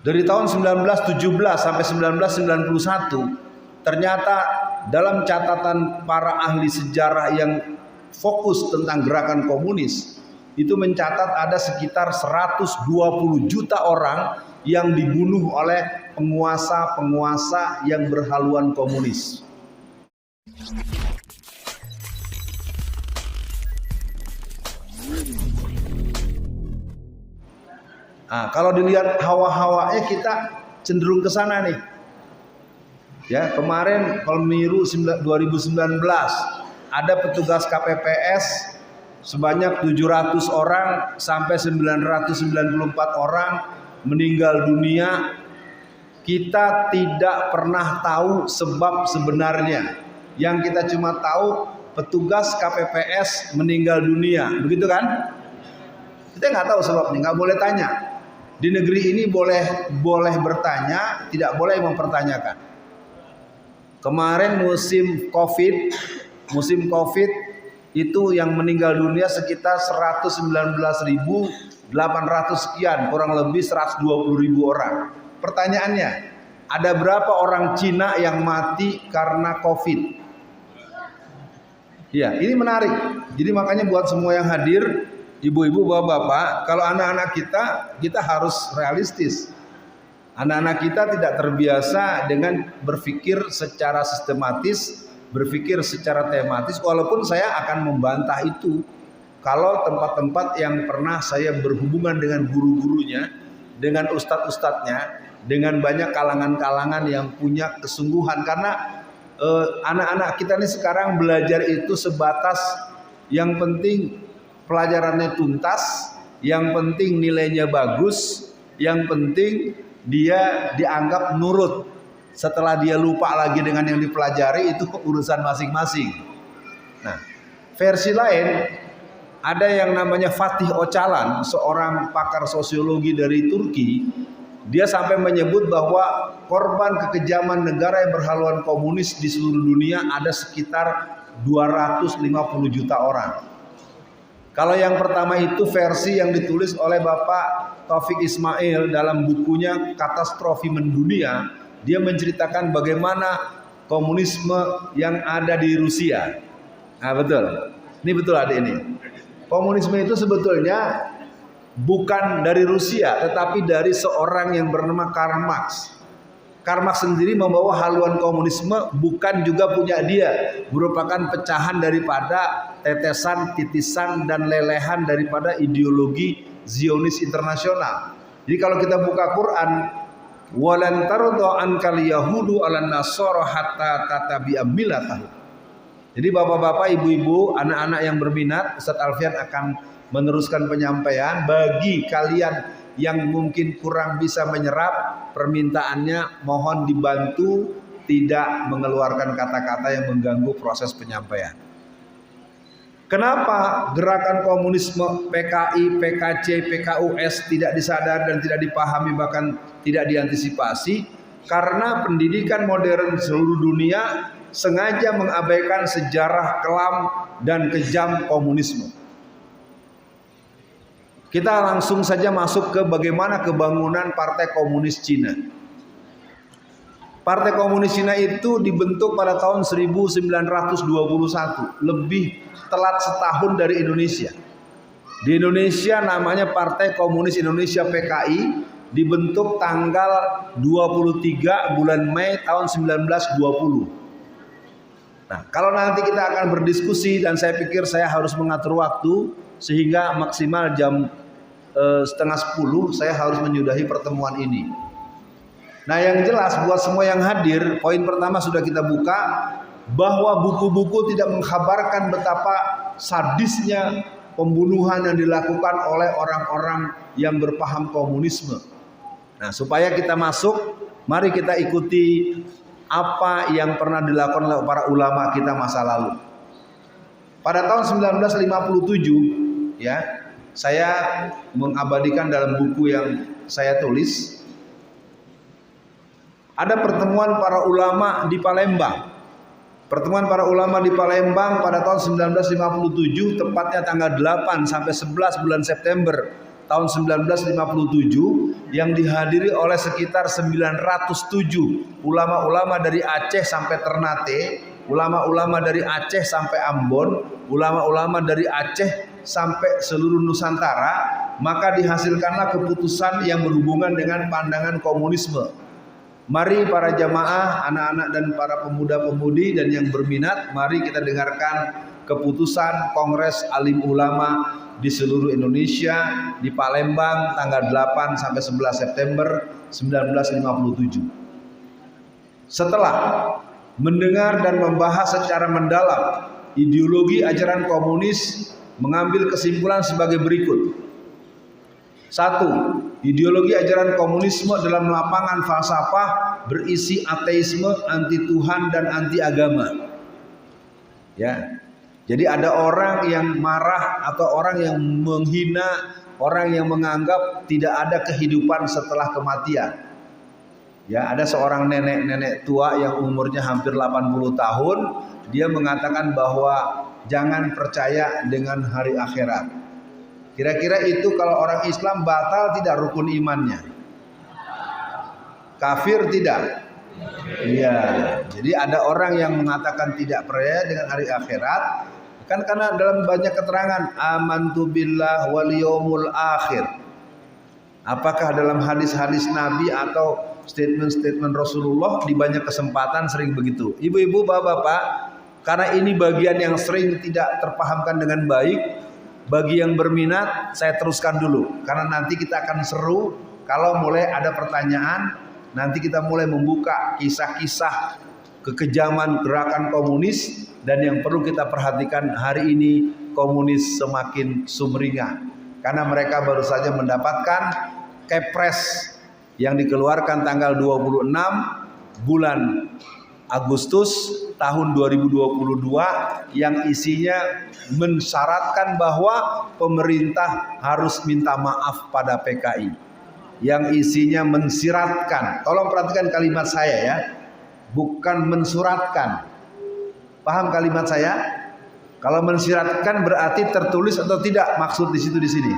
Dari tahun 1917 sampai 1991, ternyata dalam catatan para ahli sejarah yang fokus tentang gerakan komunis, itu mencatat ada sekitar 120 juta orang yang dibunuh oleh penguasa-penguasa yang berhaluan komunis. Nah, kalau dilihat hawa-hawanya kita cenderung ke sana nih. Ya, kemarin pemilu 2019 ada petugas KPPS sebanyak 700 orang sampai 994 orang meninggal dunia. Kita tidak pernah tahu sebab sebenarnya. Yang kita cuma tahu petugas KPPS meninggal dunia, begitu kan? Kita nggak tahu sebabnya, nggak boleh tanya. Di negeri ini boleh bertanya, tidak boleh mempertanyakan. Kemarin musim COVID itu yang meninggal dunia sekitar 119.800 sekian, kurang lebih 120.000 orang. Pertanyaannya, ada berapa orang Cina yang mati karena COVID? Ya, ini menarik. Jadi makanya buat semua yang hadir, ibu-ibu, bapak-bapak, kalau anak-anak kita harus realistis. Anak-anak kita tidak terbiasa dengan berpikir secara sistematis, berpikir secara tematis, walaupun saya akan membantah itu. Kalau tempat-tempat yang pernah saya berhubungan dengan guru-gurunya, dengan ustadz-ustadznya, dengan banyak kalangan-kalangan yang punya kesungguhan. Karena anak-anak kita ini sekarang belajar itu sebatas yang penting pelajarannya tuntas, yang penting nilainya bagus, yang penting dia dianggap nurut. Setelah dia lupa lagi dengan yang dipelajari, itu urusan masing-masing. Nah, versi lain ada yang namanya Fatih Öcalan, seorang pakar sosiologi dari Turki. Dia sampai menyebut bahwa korban kekejaman negara yang berhaluan komunis di seluruh dunia ada sekitar 250 juta orang. Kalau yang pertama itu versi yang ditulis oleh Bapak Taufik Ismail dalam bukunya Katastrofi Mendunia. Dia menceritakan bagaimana komunisme yang ada di Rusia. Nah, betul. Ini betul adik ini. Komunisme itu sebetulnya bukan dari Rusia, tetapi dari seorang yang bernama Karl Marx. Karl Marx sendiri membawa haluan komunisme, bukan juga punya dia, merupakan pecahan daripada tetesan, titisan, dan lelehan daripada ideologi Zionis internasional. Jadi kalau kita buka Quran, walan tarda ankal yahudu alan nasara hatta tatabi'a millatahum. Jadi bapak-bapak, ibu-ibu, anak-anak yang berminat, Ustadz Alfian akan meneruskan penyampaian. Bagi kalian yang mungkin kurang bisa menyerap permintaannya, mohon dibantu tidak mengeluarkan kata-kata yang mengganggu proses penyampaian. Kenapa gerakan komunisme PKI, PKC, PKUS tidak disadar dan tidak dipahami, bahkan tidak diantisipasi? Karena pendidikan modern seluruh dunia sengaja mengabaikan sejarah kelam dan kejam komunisme. Kita langsung saja masuk ke bagaimana kebangunan Partai Komunis Cina. Partai Komunis Cina itu dibentuk pada tahun 1921, lebih telat setahun dari Indonesia. Di Indonesia namanya Partai Komunis Indonesia PKI, dibentuk tanggal 23 bulan Mei tahun 1920. Nah, kalau nanti kita akan berdiskusi, dan saya pikir saya harus mengatur waktu sehingga maksimal jam 9:30 saya harus menyudahi pertemuan ini. Nah, yang jelas buat semua yang hadir, poin pertama sudah kita buka, bahwa buku-buku tidak mengkhabarkan betapa sadisnya pembunuhan yang dilakukan oleh orang-orang yang berpaham komunisme. Nah, supaya kita masuk, mari kita ikuti apa yang pernah dilakukan oleh para ulama kita masa lalu. Pada tahun 1957, ya, saya mengabadikan dalam buku yang saya tulis, ada pertemuan para ulama di Palembang. Pertemuan para ulama di Palembang pada tahun 1957, tepatnya tanggal 8 sampai 11 bulan September tahun 1957 yang dihadiri oleh sekitar 907 ulama-ulama dari Aceh sampai Ternate, ulama-ulama dari Aceh sampai Ambon, ulama-ulama dari Aceh sampai seluruh Nusantara, maka dihasilkanlah keputusan yang berhubungan dengan pandangan komunisme. Mari para jamaah, anak-anak dan para pemuda-pemudi dan yang berminat, mari kita dengarkan keputusan Kongres Alim Ulama di seluruh Indonesia di Palembang tanggal 8 sampai 11 September 1957. Setelah mendengar dan membahas secara mendalam ideologi ajaran komunis, mengambil kesimpulan sebagai berikut. 1. Ideologi ajaran komunisme dalam lapangan falsafah berisi ateisme, anti Tuhan dan anti agama. Ya. Jadi ada orang yang marah atau orang yang menghina, orang yang menganggap tidak ada kehidupan setelah kematian. Ya, ada seorang nenek-nenek tua yang umurnya hampir 80 tahun, dia mengatakan bahwa jangan percaya dengan hari akhirat. Kira-kira itu kalau orang Islam batal tidak rukun imannya? Kafir tidak? Iya. Jadi ada orang yang mengatakan tidak percaya dengan hari akhirat, kan karena dalam banyak keterangan amantu billah wal yaumul akhir. Apakah dalam hadis-hadis Nabi atau statement-statement Rasulullah di banyak kesempatan sering begitu. Ibu-ibu, bapak-bapak, karena ini bagian yang sering tidak terpahamkan dengan baik, bagi yang berminat saya teruskan dulu karena nanti kita akan seru. Kalau mulai ada pertanyaan, nanti kita mulai membuka kisah-kisah kekejaman gerakan komunis, dan yang perlu kita perhatikan hari ini komunis semakin sumringah karena mereka baru saja mendapatkan Kepres yang dikeluarkan tanggal 26 bulan Agustus tahun 2022 yang isinya mensyaratkan bahwa pemerintah harus minta maaf pada PKI. Yang isinya mensiratkan, tolong perhatikan kalimat saya ya, bukan mensuratkan. Paham kalimat saya? Kalau mensiratkan berarti tertulis atau tidak maksud di situ di sini.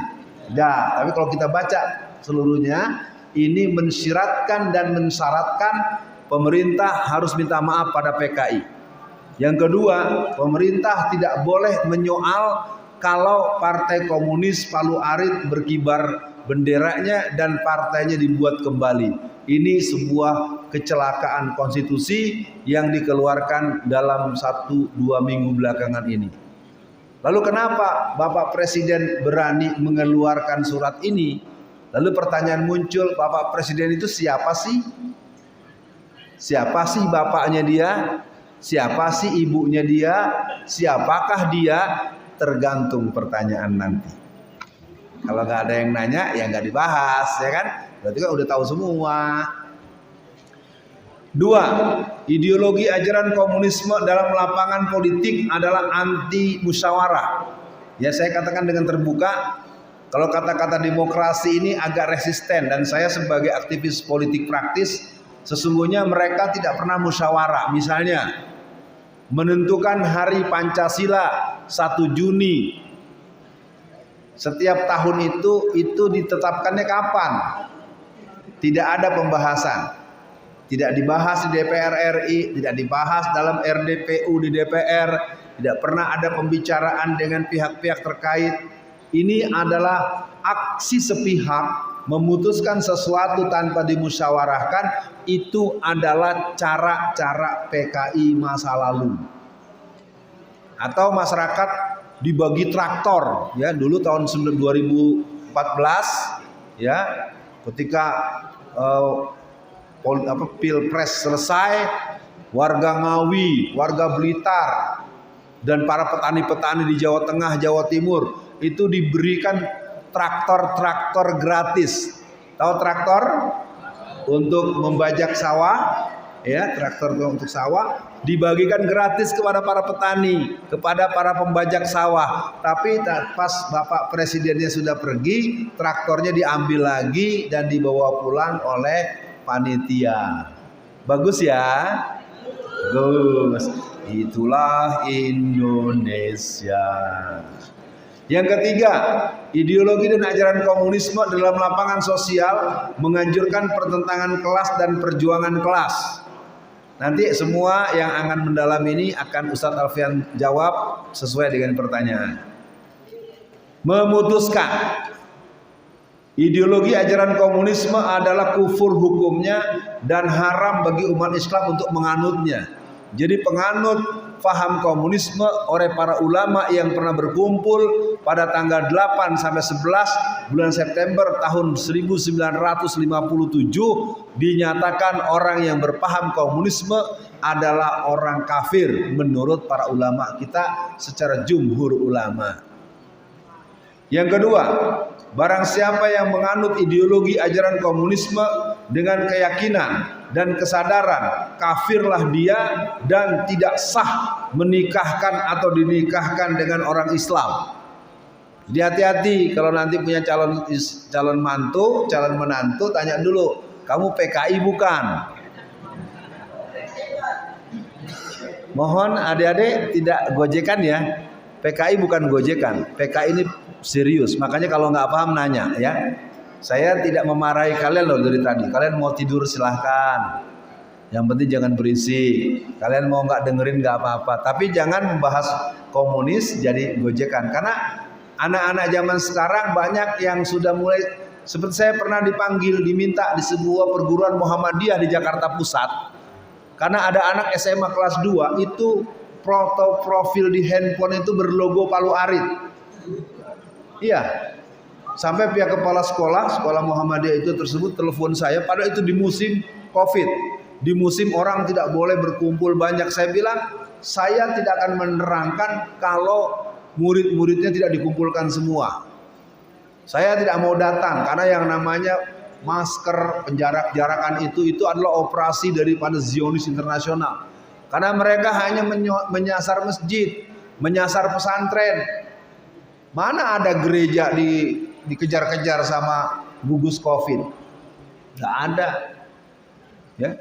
Tidak, tapi kalau kita baca seluruhnya ini mensiratkan dan mensyaratkan pemerintah harus minta maaf pada PKI. Yang kedua, pemerintah tidak boleh menyoal kalau Partai Komunis Palu Arit berkibar benderanya dan partainya dibuat kembali. Ini sebuah kecelakaan konstitusi yang dikeluarkan dalam 1-2 minggu belakangan ini. Lalu kenapa Bapak Presiden berani mengeluarkan surat ini? Lalu pertanyaan muncul, Bapak Presiden itu siapa sih? Siapa sih bapaknya dia? Siapa sih ibunya dia? Siapakah dia? Tergantung pertanyaan nanti. Kalau nggak ada yang nanya, ya nggak dibahas, ya kan? Berarti kan udah tahu semua. 2. Ideologi ajaran komunisme dalam lapangan politik adalah anti musyawarah. Ya, saya katakan dengan terbuka, kalau kata-kata demokrasi ini agak resisten, dan saya sebagai aktivis politik praktis, sesungguhnya mereka tidak pernah musyawarah. Misalnya menentukan hari Pancasila 1 Juni setiap tahun itu ditetapkannya kapan? Tidak ada pembahasan. Tidak dibahas di DPR RI, tidak dibahas dalam RDPU di DPR, tidak pernah ada pembicaraan dengan pihak-pihak terkait. Ini adalah aksi sepihak memutuskan sesuatu tanpa dimusyawarahkan. Itu adalah cara-cara PKI masa lalu. Atau masyarakat dibagi traktor, ya, dulu tahun 2014 ya, ketika Pilpres selesai, warga Ngawi, warga Blitar dan para petani-petani di Jawa Tengah, Jawa Timur itu diberikan traktor-traktor gratis. Tahu traktor? Untuk membajak sawah, ya, traktor untuk sawah dibagikan gratis kepada para petani, kepada para pembajak sawah. Tapi pas Bapak Presidennya sudah pergi, traktornya diambil lagi dan dibawa pulang oleh panitia. Bagus ya? Bagus. Itulah Indonesia. Yang ketiga, ideologi dan ajaran komunisme dalam lapangan sosial menganjurkan pertentangan kelas dan perjuangan kelas. Nanti semua yang akan mendalam ini akan Ustadz Alfian jawab sesuai dengan pertanyaan. Memutuskan ideologi ajaran komunisme adalah kufur hukumnya dan haram bagi umat Islam untuk menganutnya. Jadi penganut faham komunisme oleh para ulama yang pernah berkumpul pada tanggal 8 sampai 11 bulan September tahun 1957 dinyatakan orang yang berpaham komunisme adalah orang kafir menurut para ulama kita secara jumhur ulama. Yang kedua, barang siapa yang menganut ideologi ajaran komunisme dengan keyakinan dan kesadaran kafirlah dia dan tidak sah menikahkan atau dinikahkan dengan orang Islam. Jadi hati-hati kalau nanti punya calon mantu, calon menantu, tanya dulu, kamu PKI bukan? Mohon adik-adik tidak gojekan ya. PKI bukan gojekan. PKI ini serius. Makanya kalau nggak paham nanya ya. Saya tidak memarahi kalian loh dari tadi. Kalian mau tidur silahkan. Yang penting jangan berisik. Kalian mau nggak dengerin nggak apa-apa. Tapi jangan membahas komunis jadi gojekan. Karena anak-anak zaman sekarang banyak yang sudah mulai. Seperti saya pernah diminta di sebuah perguruan Muhammadiyah di Jakarta Pusat. Karena ada anak SMA kelas 2 itu foto profil di handphone itu berlogo Palu Arit. Iya. Sampai pihak kepala sekolah Muhammadiyah itu tersebut telepon saya, padahal itu di musim Covid, di musim orang tidak boleh berkumpul banyak. Saya bilang, saya tidak akan menerangkan kalau murid-muridnya tidak dikumpulkan semua. Saya tidak mau datang karena yang namanya masker, penjarak-jarakan itu adalah operasi daripada Zionis internasional. Karena mereka hanya menyasar masjid, menyasar pesantren. Mana ada gereja dikejar-kejar sama gugus Covid? Nggak ada. Ya.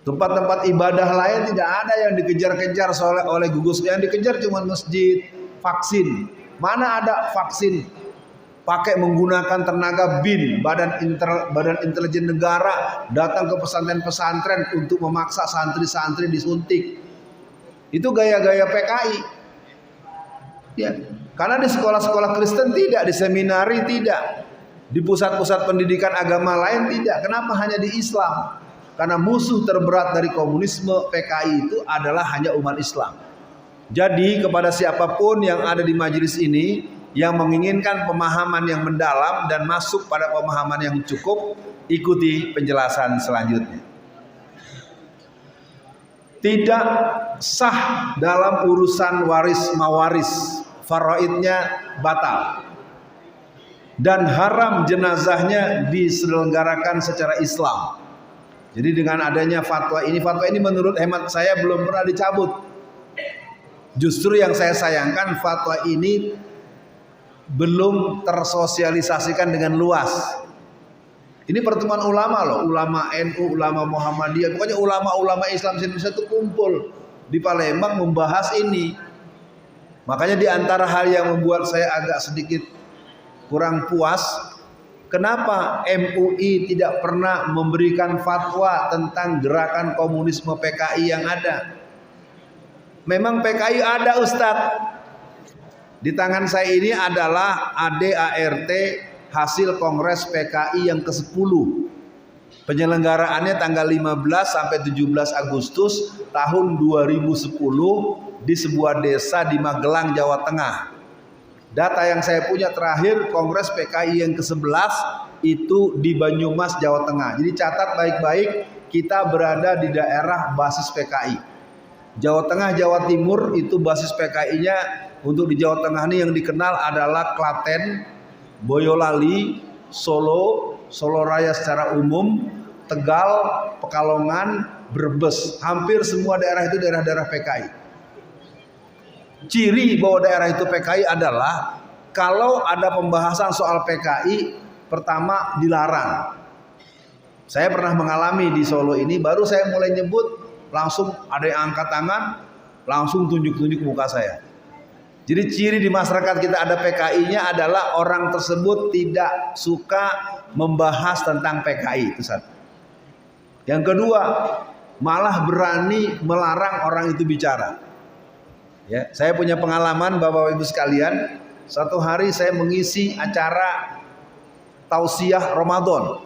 Tempat-tempat ibadah lain tidak ada yang dikejar-kejar oleh gugus. Yang dikejar cuma masjid, vaksin. Mana ada vaksin? Pakai menggunakan tenaga BIN, Badan Intelijen Negara, datang ke pesantren-pesantren untuk memaksa santri-santri disuntik. Itu gaya-gaya PKI. Ya. Karena di sekolah-sekolah Kristen tidak, di seminari tidak, di pusat-pusat pendidikan agama lain tidak. Kenapa hanya di Islam? Karena musuh terberat dari komunisme PKI itu adalah hanya umat Islam. Jadi kepada siapapun yang ada di majelis ini yang menginginkan pemahaman yang mendalam dan masuk pada pemahaman yang cukup, ikuti penjelasan selanjutnya. Tidak sah dalam urusan waris mawaris. Faraidnya batal dan haram jenazahnya diselenggarakan secara Islam. Jadi dengan adanya fatwa ini menurut hemat saya belum pernah dicabut. Justru yang saya sayangkan fatwa ini belum tersosialisasikan dengan luas. Ini pertemuan ulama loh, ulama NU, ulama Muhammadiyah, pokoknya ulama-ulama Islam Indonesia itu kumpul di Palembang membahas ini. Makanya di antara hal yang membuat saya agak sedikit kurang puas, kenapa MUI tidak pernah memberikan fatwa tentang gerakan komunisme PKI yang ada? Memang PKI ada Ustadz. Di tangan saya ini adalah ADART hasil Kongres PKI yang ke-10. Penyelenggaraannya tanggal 15 sampai 17 Agustus tahun 2010 di sebuah desa di Magelang, Jawa Tengah. Data yang saya punya terakhir Kongres PKI yang ke-11 itu di Banyumas, Jawa Tengah. Jadi catat baik-baik, kita berada di daerah basis PKI. Jawa Tengah, Jawa Timur itu basis PKI-nya untuk di Jawa Tengah ini yang dikenal adalah Klaten, Boyolali, Solo, Solo Raya secara umum, Tegal, Pekalongan, Brebes. Hampir semua daerah itu daerah-daerah PKI. Ciri bahwa daerah itu PKI adalah kalau ada pembahasan soal PKI, pertama dilarang. Saya pernah mengalami di Solo ini, baru saya mulai nyebut, langsung ada yang angkat tangan, langsung tunjuk-tunjuk muka saya. Jadi ciri di masyarakat kita ada PKI-nya adalah orang tersebut tidak suka membahas tentang PKI, itu satu. Yang kedua, malah berani melarang orang itu bicara. Ya, saya punya pengalaman Bapak Ibu sekalian, satu hari saya mengisi acara tausiah Ramadan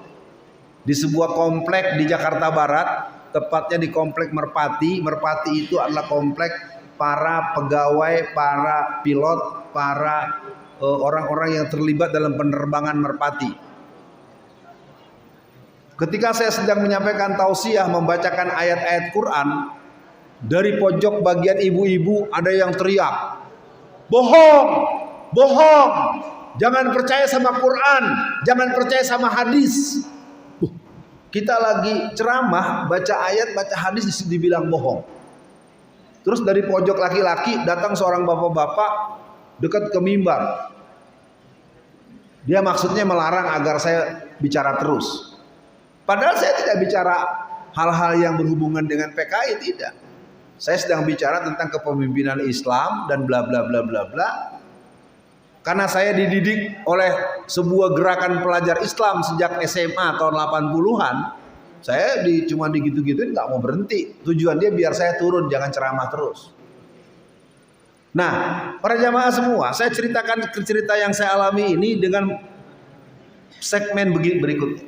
di sebuah komplek di Jakarta Barat, tepatnya di komplek Merpati. Merpati itu adalah komplek para pegawai, para pilot, para orang-orang yang terlibat dalam penerbangan merpati. Ketika saya sedang menyampaikan tausiah, membacakan ayat-ayat Quran, dari pojok bagian ibu-ibu ada yang teriak, bohong, bohong, jangan percaya sama Quran, jangan percaya sama hadis. Kita lagi ceramah, baca ayat, baca hadis, dibilang bohong. Terus dari pojok laki-laki datang seorang bapak-bapak dekat ke mimbar. Dia maksudnya melarang agar saya bicara terus. Padahal saya tidak bicara hal-hal yang berhubungan dengan PKI, tidak. Saya sedang bicara tentang kepemimpinan Islam dan bla bla bla bla bla. Karena saya dididik oleh sebuah gerakan pelajar Islam sejak SMA tahun 80-an. Saya cuma digitu-gituin, nggak mau berhenti. Tujuan dia biar saya turun, jangan ceramah terus. Nah, para jamaah semua, saya ceritakan cerita yang saya alami ini dengan segmen berikut.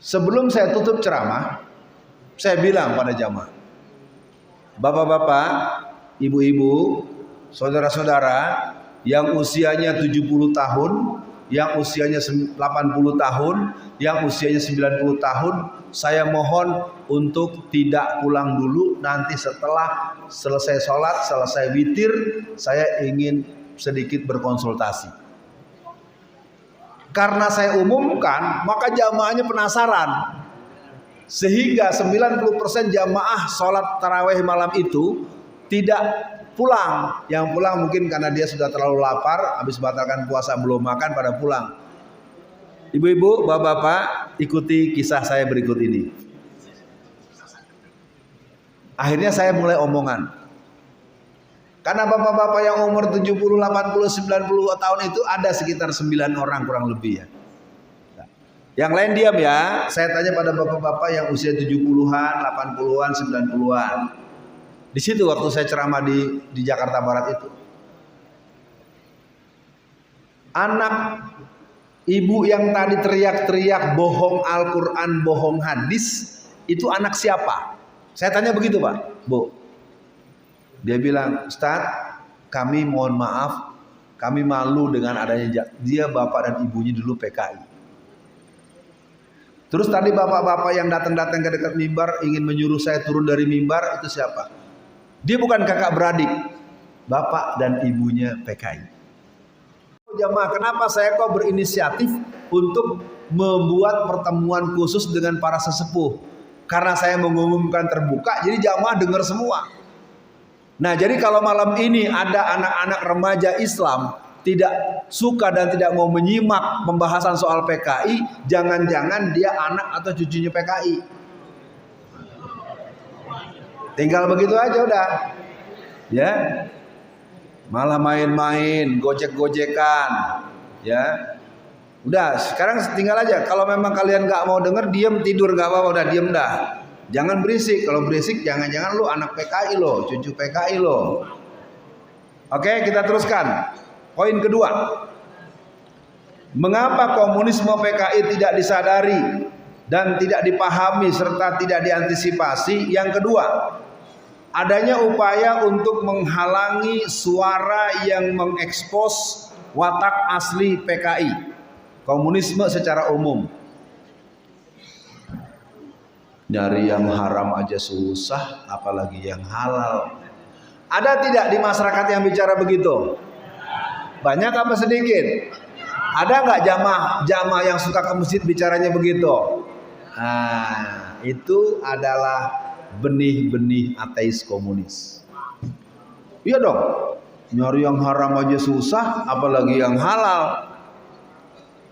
Sebelum saya tutup ceramah, saya bilang pada jamaah, bapak-bapak, ibu-ibu, saudara-saudara yang usianya 70 tahun, yang usianya 80 tahun, yang usianya 90 tahun, saya mohon untuk tidak pulang dulu. Nanti setelah selesai sholat, selesai witir, saya ingin sedikit berkonsultasi. Karena saya umumkan, maka jamaahnya penasaran. Sehingga 90% jamaah sholat tarawih malam itu tidak pulang. Yang pulang mungkin karena dia sudah terlalu lapar, habis batalkan puasa belum makan pada pulang. Ibu-ibu, bapak-bapak, ikuti kisah saya berikut ini. Akhirnya saya mulai omongan. Karena bapak-bapak yang umur 70, 80, 90 tahun itu ada sekitar 9 orang kurang lebih ya. Yang lain diam ya. Saya tanya pada bapak-bapak yang usia 70-an, 80-an, 90-an. Di situ waktu saya ceramah di Jakarta Barat itu. Anak ibu yang tadi teriak-teriak bohong Al-Quran, bohong hadis, itu anak siapa? Saya tanya begitu Pak, Bu. Dia bilang, Ustadz, kami mohon maaf, kami malu dengan adanya dia bapak dan ibunya dulu PKI. Terus tadi bapak-bapak yang datang-datang ke dekat mimbar ingin menyuruh saya turun dari mimbar, itu siapa? Dia bukan kakak beradik, bapak dan ibunya PKI. Jamaah, kenapa saya kok berinisiatif untuk membuat pertemuan khusus dengan para sesepuh? Karena saya mengumumkan terbuka, jadi jamaah dengar semua. Nah, jadi kalau malam ini ada anak-anak remaja Islam tidak suka dan tidak mau menyimak pembahasan soal PKI, jangan-jangan dia anak atau cucunya PKI. Tinggal begitu aja udah. Ya. Malah main-main, gojek-gojekan. Ya. Udah, sekarang tinggal aja. Kalau memang kalian nggak mau denger, diam tidur nggak apa-apa, udah diam dah. Jangan berisik. Kalau berisik jangan-jangan lu anak PKI lo, cucu PKI lo. Oke, kita teruskan. Poin kedua. Mengapa komunisme PKI tidak disadari dan tidak dipahami serta tidak diantisipasi? Yang kedua, adanya upaya untuk menghalangi suara yang mengekspos watak asli PKI, komunisme secara umum. Nyari yang haram aja susah, apalagi yang halal. Ada tidak di masyarakat yang bicara begitu? Banyak apa sedikit? Ada nggak jamaah yang suka ke masjid bicaranya begitu? Nah, itu adalah benih-benih ateis komunis. Iya dong, nyari yang haram aja susah, apalagi yang halal.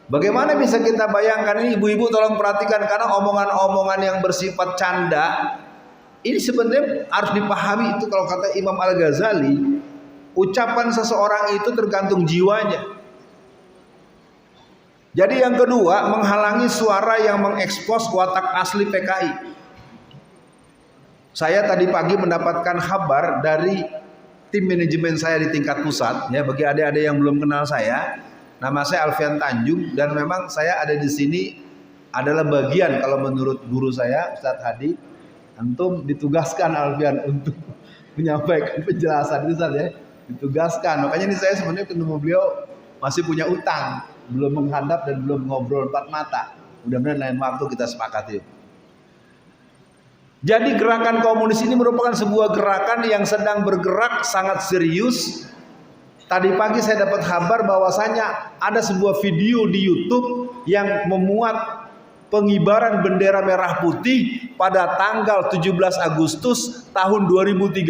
Bagaimana bisa kita bayangkan ini, ibu-ibu tolong perhatikan, karena omongan-omongan yang bersifat canda ini sebenarnya harus dipahami. Itu kalau kata Imam Al-Ghazali, Ucapan seseorang itu tergantung jiwanya. Jadi yang kedua, menghalangi suara yang mengekspos watak asli PKI. Saya tadi pagi mendapatkan kabar dari tim manajemen saya di tingkat pusat, ya, bagi adik-adik yang belum kenal saya, nama saya Alfian Tanjung, dan memang saya ada di sini adalah bagian, kalau menurut guru saya Ustadz Hadi, antum ditugaskan Alfian untuk menyampaikan penjelasan itu, Ustadz, ya, ditugaskan. Makanya ini saya sebenarnya ketemu beliau masih punya utang, belum menghadap dan belum ngobrol empat mata. Mudah-mudahan lain waktu kita sepakati. Jadi gerakan komunis ini merupakan sebuah gerakan yang sedang bergerak sangat serius. Tadi pagi saya dapat kabar bahwasanya ada sebuah video di YouTube yang memuat pengibaran bendera merah putih pada tanggal 17 Agustus tahun 2013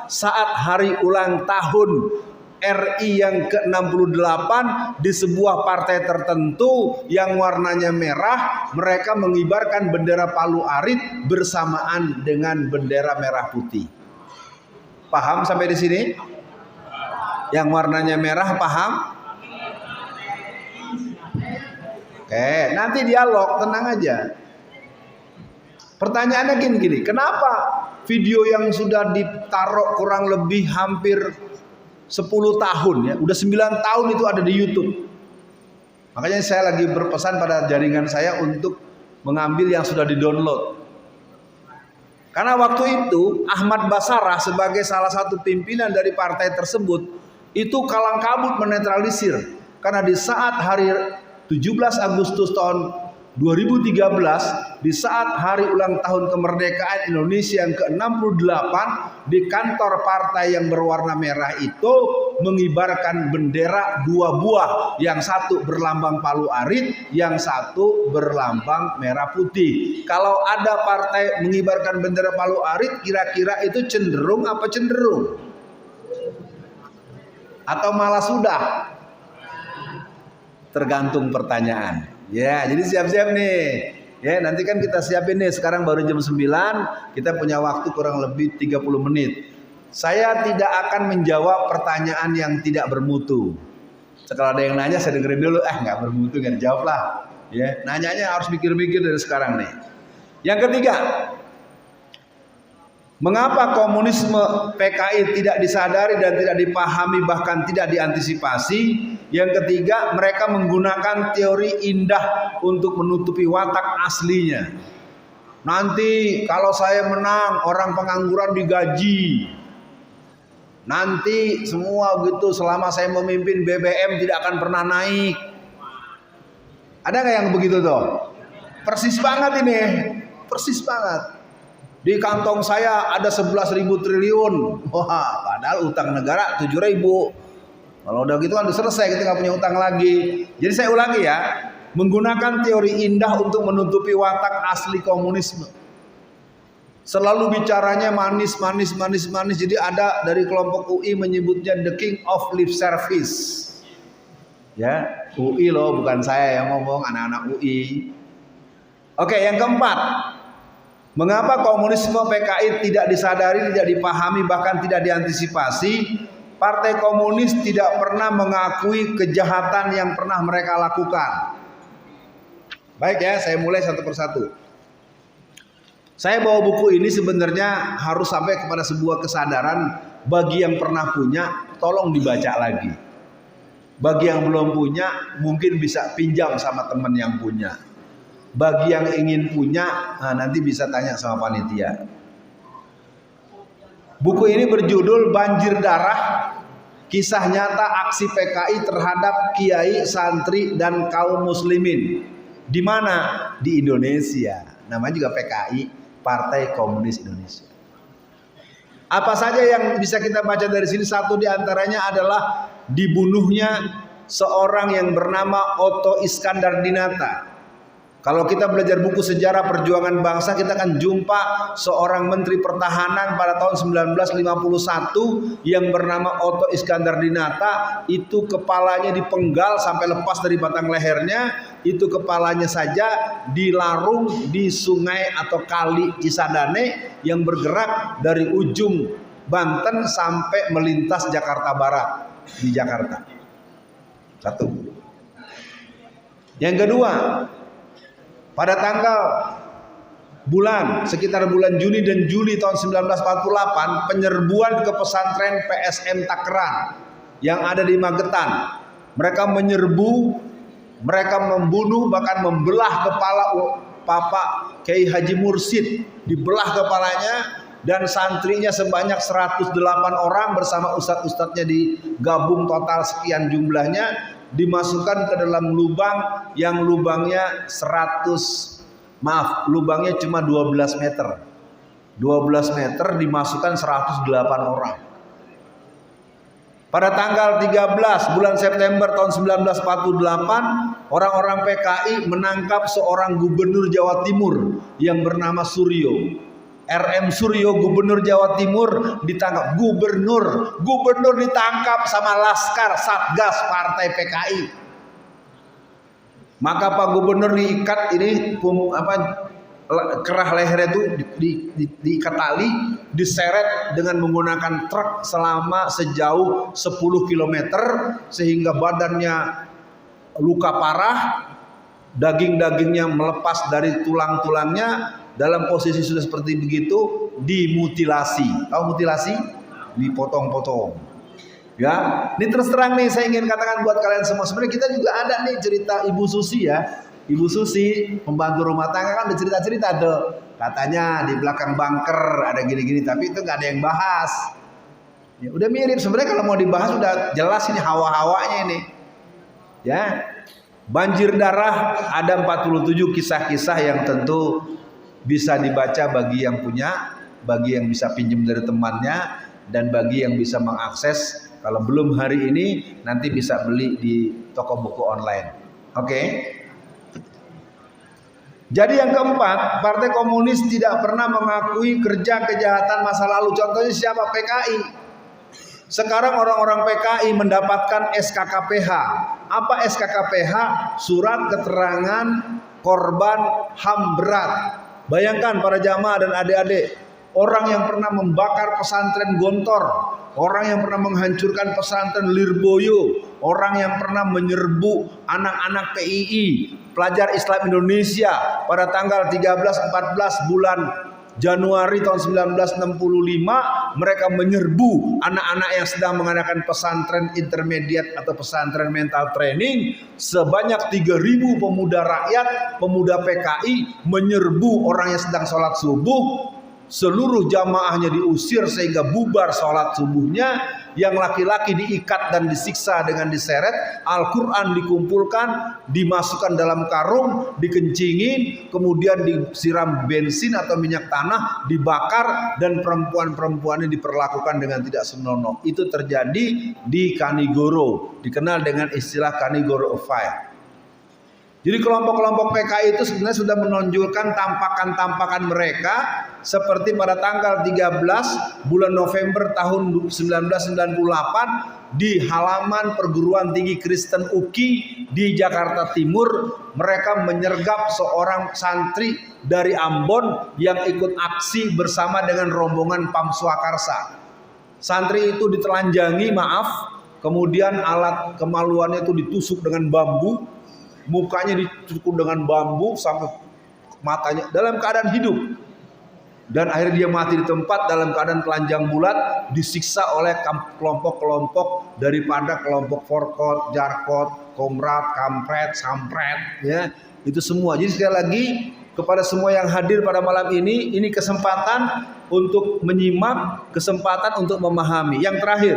saat hari ulang tahun RI yang ke-68 di sebuah partai tertentu yang warnanya merah. Mereka mengibarkan bendera Palu Arit bersamaan dengan bendera merah putih. Paham sampai di sini? Yang warnanya merah paham? Oke, nanti dialog, tenang aja. Pertanyaannya gini, kenapa video yang sudah ditaruh kurang lebih hampir 10 tahun, ya, udah 9 tahun itu ada di YouTube. Makanya saya lagi berpesan pada jaringan saya untuk mengambil yang sudah di-download. Karena waktu itu Ahmad Basarah sebagai salah satu pimpinan dari partai tersebut itu kalang kabut menetralisir. Karena di saat hari 17 Agustus tahun 2013, di saat hari ulang tahun kemerdekaan Indonesia yang ke-68, di kantor partai yang berwarna merah itu mengibarkan bendera 2 buah, yang satu berlambang Palu Arit, yang satu berlambang merah putih. Kalau ada partai mengibarkan bendera Palu Arit, kira-kira itu cenderung apa cenderung? Atau malah sudah? Tergantung pertanyaan. Ya, jadi siap-siap nih. Ya, nanti kan kita siapin nih, sekarang baru jam 9, kita punya waktu kurang lebih 30 menit. Saya tidak akan menjawab pertanyaan yang tidak bermutu. Kalau ada yang nanya saya dengerin dulu, nggak bermutu kan jawab lah. Ya, nanyanya harus mikir-mikir dari sekarang nih. Yang ketiga, mengapa komunisme PKI tidak disadari dan tidak dipahami, bahkan tidak diantisipasi? Yang ketiga, mereka menggunakan teori indah untuk menutupi watak aslinya. Nanti kalau saya menang, orang pengangguran digaji. Nanti semua gitu, selama saya memimpin BBM tidak akan pernah naik. Ada nggak yang begitu tuh? Persis banget ini, persis banget. Di kantong saya ada 11.000 triliun. Wah, padahal utang negara 7.000. Kalau udah gitu kan udah selesai, kita nggak punya utang lagi. Jadi saya ulangi ya, menggunakan teori indah untuk menutupi watak asli komunisme. Selalu bicaranya manis. Jadi ada dari kelompok UI menyebutnya the king of lip service. Ya, UI loh, bukan saya yang ngomong, anak-anak UI. Oke, yang keempat. Mengapa komunisme PKI tidak disadari, tidak dipahami, bahkan tidak diantisipasi? Partai Komunis tidak pernah mengakui kejahatan yang pernah mereka lakukan. Baik ya, saya mulai satu persatu. Saya bawa buku ini sebenarnya harus sampai kepada sebuah kesadaran bagi yang pernah punya, tolong dibaca lagi. Bagi yang belum punya, mungkin bisa pinjam sama teman yang punya. Bagi yang ingin punya, nanti bisa tanya sama panitia. Buku ini berjudul Banjir Darah, Kisah Nyata Aksi PKI Terhadap Kiai, Santri, dan Kaum Muslimin. Di mana? Di Indonesia. Namanya juga PKI, Partai Komunis Indonesia. Apa saja yang bisa kita baca dari sini? Satu di antaranya adalah dibunuhnya seorang yang bernama Otto Iskandar Dinata. Kalau kita belajar buku sejarah perjuangan bangsa, kita akan jumpa seorang menteri pertahanan pada tahun 1951 yang bernama Otto Iskandar Dinata. Itu kepalanya dipenggal sampai lepas dari batang lehernya. Itu kepalanya saja dilarung di sungai atau kali Cisadane yang bergerak dari ujung Banten sampai melintas Jakarta Barat di Jakarta. Satu. Yang kedua, pada tanggal sekitar bulan Juni dan Juli tahun 1948, penyerbuan ke pesantren PSM Takeran yang ada di Magetan. Mereka menyerbu, mereka membunuh, bahkan membelah kepala Bapak Kiai Haji Mursid, dibelah kepalanya, dan santrinya sebanyak 108 orang bersama ustadz-ustadznya digabung total sekian jumlahnya, dimasukkan ke dalam lubang yang lubangnya lubangnya cuma 12 meter. 12 meter dimasukkan 108 orang. Pada tanggal 13 bulan September tahun 1948, orang-orang PKI menangkap seorang gubernur Jawa Timur yang bernama Suryo. RM Suryo, gubernur Jawa Timur, ditangkap. Gubernur ditangkap sama Laskar Satgas Partai PKI. Maka Pak Gubernur diikat kerah lehernya itu diikat tali, diseret dengan menggunakan truk selama sejauh 10 km sehingga badannya luka parah, daging-dagingnya melepas dari tulang-tulangnya. Dalam posisi sudah seperti begitu, dimutilasi. Tahu mutilasi? Dipotong-potong. Ya, ini terus terang nih saya ingin katakan buat kalian semua. Sebenarnya kita juga ada nih cerita Ibu Susi ya. Ibu Susi, pembantu rumah tangga, kan ada cerita-cerita tuh. Katanya di belakang bunker ada gini-gini, tapi itu nggak ada yang bahas. Ya, udah mirip sebenarnya, kalau mau dibahas udah jelas ini hawa-hawanya ini. Ya. Banjir darah ada 47 kisah-kisah yang tentu bisa dibaca bagi yang punya, bagi yang bisa pinjam dari temannya, dan bagi yang bisa mengakses. Kalau belum hari ini, nanti bisa beli di toko buku online. Oke. Jadi yang keempat, Partai Komunis tidak pernah mengakui kerja kejahatan masa lalu. Contohnya siapa? PKI. Sekarang orang-orang PKI mendapatkan SKKPH. Apa SKKPH? Surat keterangan korban HAM berat. Bayangkan para jamaah dan adik-adik, orang yang pernah membakar pesantren Gontor, orang yang pernah menghancurkan pesantren Lirboyo, orang yang pernah menyerbu anak-anak PII, pelajar Islam Indonesia pada tanggal 13-14 bulan Januari tahun 1965, mereka menyerbu anak-anak yang sedang mengadakan pesantren intermediate atau pesantren mental training. Sebanyak 3.000 pemuda rakyat, pemuda PKI menyerbu orang yang sedang sholat subuh. Seluruh jamaahnya diusir sehingga bubar sholat subuhnya. Yang laki-laki diikat dan disiksa dengan diseret. Al-Quran dikumpulkan, dimasukkan dalam karung, dikencingin, kemudian disiram bensin atau minyak tanah, dibakar, dan perempuan-perempuannya diperlakukan dengan tidak senonoh. Itu terjadi di Kanigoro, dikenal dengan istilah Kanigoro Affair. Jadi kelompok-kelompok PKI itu sebenarnya sudah menonjolkan tampakan-tampakan mereka seperti pada tanggal 13 bulan November tahun 1998 di halaman perguruan tinggi Kristen UKI di Jakarta Timur. Mereka menyergap seorang santri dari Ambon yang ikut aksi bersama dengan rombongan Pam Swakarsa. Santri itu ditelanjangi, kemudian alat kemaluannya itu ditusuk dengan bambu, mukanya dicukur dengan bambu sampai matanya, dalam keadaan hidup. Dan akhirnya dia mati di tempat dalam keadaan telanjang bulat, disiksa oleh kelompok-kelompok daripada kelompok Forkot, Jarkot, Komrat, Kampret, Sampret, ya, itu semua. Jadi sekali lagi kepada semua yang hadir pada malam ini kesempatan untuk menyimak, kesempatan untuk memahami. Yang terakhir,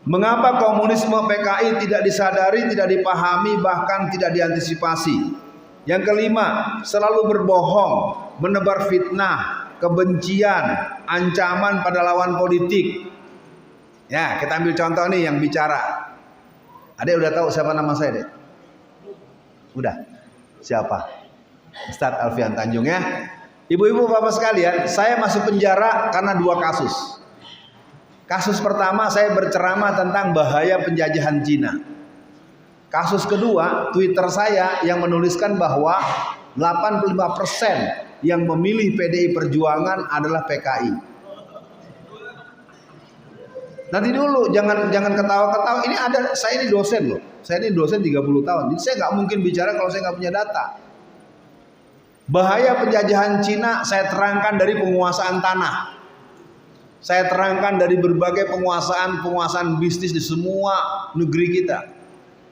mengapa komunisme PKI tidak disadari, tidak dipahami, bahkan tidak diantisipasi? Yang kelima, selalu berbohong, menebar fitnah, kebencian, ancaman pada lawan politik. Ya, kita ambil contoh nih yang bicara. Adek udah tahu siapa nama saya, Dek? Udah? Siapa? Ustadz Alfian Tanjung, ya. Ibu-ibu, bapak sekalian, saya masuk penjara karena 2 kasus. Kasus pertama, saya berceramah tentang bahaya penjajahan Cina. Kasus kedua, Twitter saya yang menuliskan bahwa 85% yang memilih PDI Perjuangan adalah PKI. Nanti dulu, jangan ketawa-ketawa. Ini ada, saya ini dosen loh. Saya ini dosen 30 tahun. Jadi saya nggak mungkin bicara kalau saya nggak punya data. Bahaya penjajahan Cina saya terangkan dari penguasaan tanah. Saya terangkan dari berbagai penguasaan bisnis di semua negeri kita.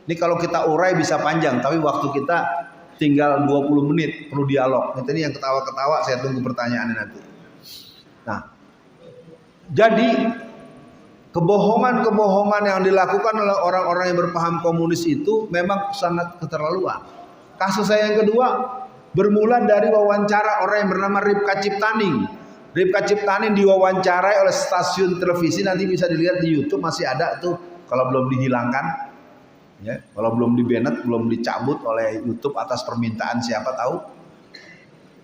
Ini kalau kita urai bisa panjang, tapi waktu kita tinggal 20 menit, perlu dialog. Nanti ini yang ketawa-ketawa, saya tunggu pertanyaannya nanti. Nah, jadi kebohongan-kebohongan yang dilakukan oleh orang-orang yang berpaham komunis itu memang sangat keterlaluan. Kasus saya yang kedua bermula dari wawancara orang yang bernama Ripka Ciptaning. Ripka Ciptaning diwawancarai oleh stasiun televisi, nanti bisa dilihat di YouTube, masih ada tuh kalau belum dihilangkan, ya, kalau belum di-banned, belum dicabut oleh YouTube atas permintaan siapa tahu.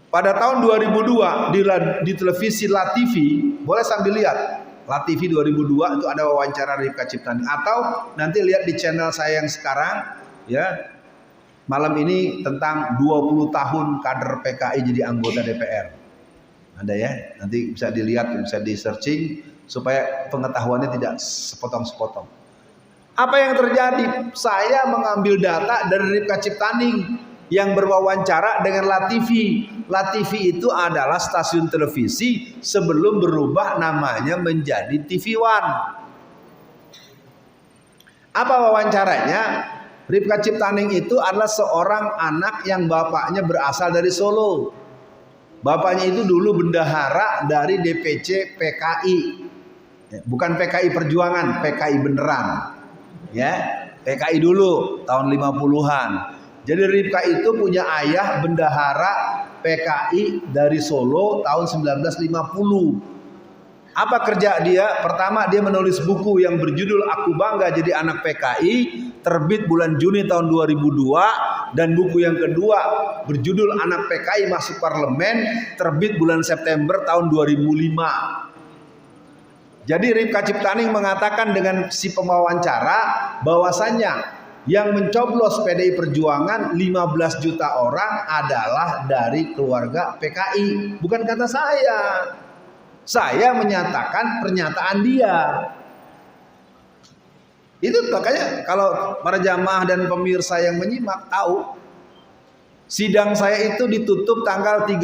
Pada tahun 2002 di televisi LaTV, boleh sambil lihat. LaTV 2002 itu ada wawancara Ripka Ciptaning, atau nanti lihat di channel saya yang sekarang, ya. Malam ini tentang 20 tahun kader PKI jadi anggota DPR. Ada ya, nanti bisa dilihat, bisa di searching supaya pengetahuannya tidak sepotong-sepotong. Apa yang terjadi? Saya mengambil data dari Ripka Ciptaning yang berwawancara dengan LaTV. LaTV itu adalah stasiun televisi sebelum berubah namanya menjadi TV One. Apa wawancaranya? Ripka Ciptaning itu adalah seorang anak yang bapaknya berasal dari Solo. Bapaknya itu dulu bendahara dari DPC PKI. Bukan PKI Perjuangan, PKI beneran. Ya, PKI dulu tahun 50-an. Jadi Ripka itu punya ayah bendahara PKI dari Solo tahun 1950. Apa kerja dia? Pertama, dia menulis buku yang berjudul Aku Bangga Jadi Anak PKI, terbit bulan Juni tahun 2002, dan buku yang kedua berjudul Anak PKI Masuk Parlemen, terbit bulan September tahun 2005. Jadi Ripka Ciptaning mengatakan dengan si pewawancara bahwasanya yang mencoblos PDI Perjuangan 15 juta orang adalah dari keluarga PKI. Bukan kata saya. Saya menyatakan pernyataan dia. Itu makanya kalau para jamaah dan pemirsa yang menyimak tahu, sidang saya itu ditutup tanggal 30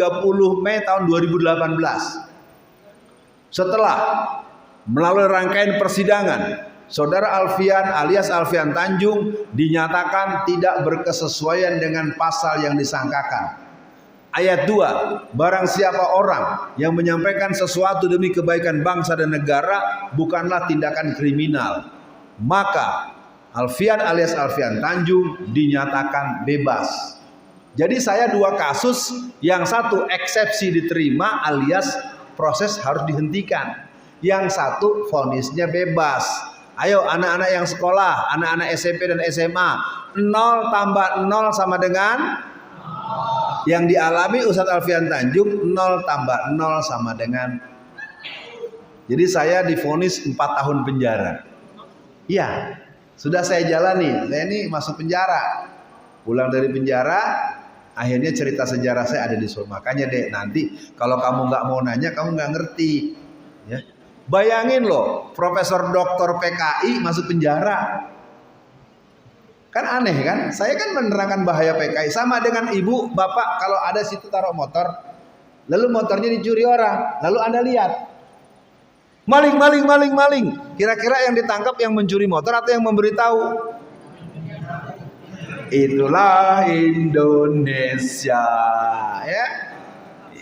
Mei tahun 2018. Setelah melalui rangkaian persidangan, Saudara Alfian alias Alfian Tanjung dinyatakan tidak berkesesuaian dengan pasal yang disangkakan. Ayat 2, barang siapa orang yang menyampaikan sesuatu demi kebaikan bangsa dan negara bukanlah tindakan kriminal, maka Alfian alias Alfian Tanjung dinyatakan bebas. Jadi saya dua kasus, yang satu eksepsi diterima alias proses harus dihentikan, yang satu vonisnya bebas. Ayo anak-anak yang sekolah, anak-anak SMP dan SMA, 0 tambah 0 sama dengan yang dialami Ustadz Alfian Tanjung, 0 tambah 0 sama dengan. Jadi saya divonis 4 tahun penjara. Iya, sudah saya jalani. Saya ini masuk penjara, pulang dari penjara, akhirnya cerita sejarah saya ada di Solo. Makanya dek, nanti kalau kamu nggak mau nanya, kamu nggak ngerti. Ya. Bayangin loh, Profesor Doktor PKI masuk penjara. Kan aneh kan? Saya kan menerangkan bahaya PKI. Sama dengan ibu, bapak kalau ada situ taruh motor, lalu motornya dicuri orang, lalu Anda lihat, maling. Kira-kira yang ditangkap yang mencuri motor atau yang memberitahu? Itulah Indonesia, ya.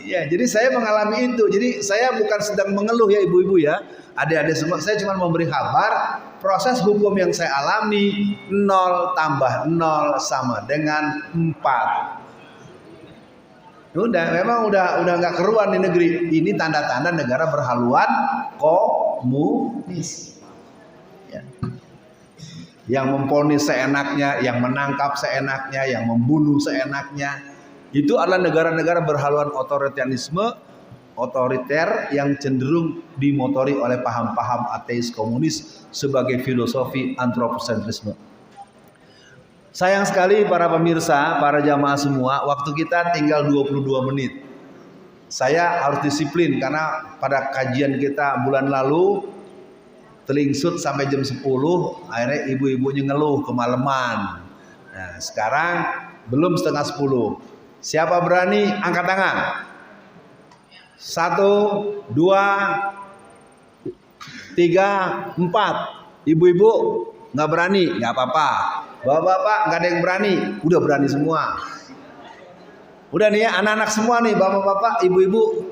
Ya, jadi saya mengalami itu. Jadi saya bukan sedang mengeluh ya ibu-ibu ya, adik-adik semua. Saya cuma memberi kabar proses hukum yang saya alami. 0 tambah 0 sama dengan 4. Udah, memang udah nggak keruan di negeri ini, tanda-tanda negara berhaluan komunis. Ya. Yang memponis seenaknya, yang menangkap seenaknya, yang membunuh seenaknya. Itu adalah negara-negara berhaluan otoriter yang cenderung dimotori oleh paham-paham ateis komunis sebagai filosofi antroposentrisme. Sayang sekali para pemirsa, para jamaah semua, waktu kita tinggal 22 menit. Saya harus disiplin karena pada kajian kita bulan lalu telingsut sampai jam 10, akhirnya ibu-ibunya ngeluh kemalaman. Nah, sekarang belum setengah 10. Siapa berani angkat tangan? 1, 2, 3, 4. Ibu-ibu nggak berani, nggak apa-apa. Bapak-bapak nggak ada yang berani, udah berani semua. Udah nih ya, anak-anak semua nih, bapak-bapak, ibu-ibu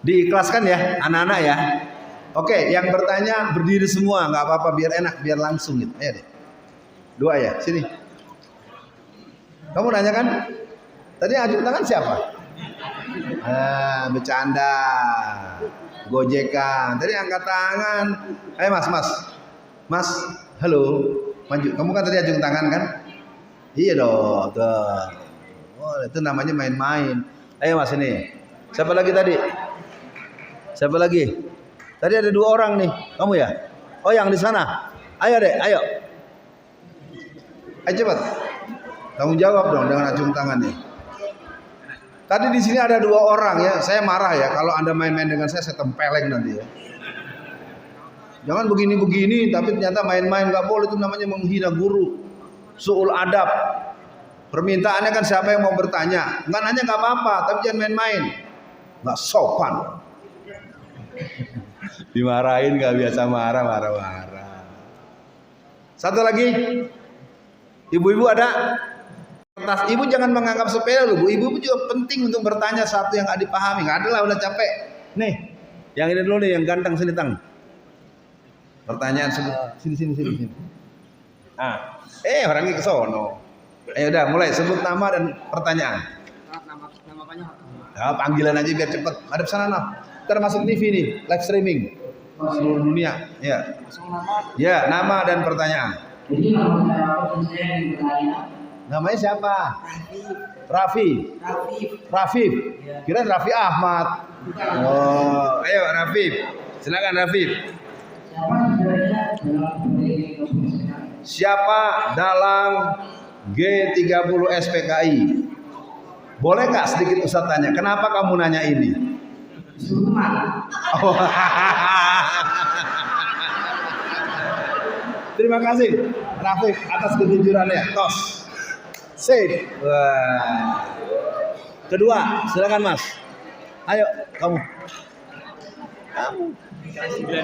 diikhlaskan ya, anak-anak ya. Oke, yang bertanya berdiri semua, nggak apa-apa, biar enak, biar langsung gitu. Ayo deh. 2 ya, sini. Kamu nanya kan? Tadi ajak tangan siapa? Bercanda. Gojekan. Tadi angkat tangan. Ayo mas, mas, halo, maju. Kamu kan tadi ajak tangan kan? Iya dong. Tuh. Oh, itu namanya main-main. Ayo mas ini. Siapa lagi tadi? Siapa lagi? Tadi ada 2 orang nih. Kamu ya? Oh yang di sana. Ayo deh, ayo. Ayo cepat. Tanggung jawab dong dengan acung tangan nih. Tadi di sini ada 2 orang ya. Saya marah ya kalau Anda main-main dengan saya tempeleng nanti ya. Jangan begini-begini tapi ternyata main-main nggak boleh, itu namanya menghina guru. Su'ul adab. Permintaannya kan siapa yang mau bertanya. Nggak nanya nggak apa-apa, tapi jangan main-main. Nggak sopan. Dimarahin nggak biasa marah. Satu lagi. Ibu-ibu ada? Kertas. Ibu jangan menganggap sepele loh, Bu. Ibu juga penting untuk bertanya satu yang nggak dipahami. Nggak ada lah, udah capek. Nih, yang ini dulu nih, yang ganteng sini tang. Pertanyaan sini. Orangnya ke sono. Ayo udah mulai sebut nama dan pertanyaan. Nama banyak. Ya, panggilan aja biar cepet. Ada sana nah. Termasuk TV nih, live streaming seluruh dunia. Ya. Ya, nama dan pertanyaan. Jadi nama saya yang bertanya. Namanya siapa? Rafif. Kira Raffi Ahmad. Oh, ayo Rafif. Silakan Rafif. Siapa dalam G30 SPKI? Boleh nggak sedikit Ustaz tanya, kenapa kamu nanya ini? Oh. Terima kasih Rafif atas kejujurannya. Tos. Sip. Wah. Kedua, silakan Mas. Ayo kamu.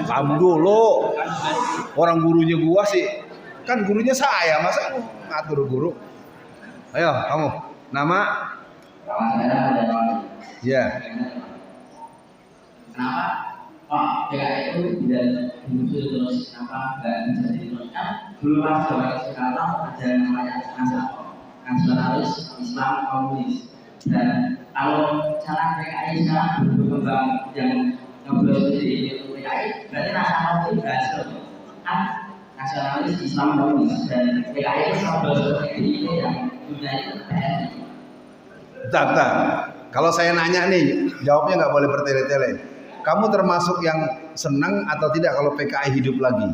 Kamu dulu. Orang gurunya gua sih. Kan gurunya saya, masa ngatur guru? Ayo kamu. Nama? Ya. Kenapa? Kok PKI itu tidak muncul terus nggak bisa diteruskan? Dulu pas sekarang ada namanya nasionalis Islam komunis. Dan kalau cara PKI sekarang berkembang yang ngeblok di PKI, berarti nasionalis itu berhasil. Kan nasionalis Islam komunis dan PKI itu ngeblok seperti ini yang dunia itu PKI. Bentar. Kalau saya nanya nih, jawabnya nggak boleh bertele-tele. Kamu termasuk yang senang atau tidak kalau PKI hidup lagi?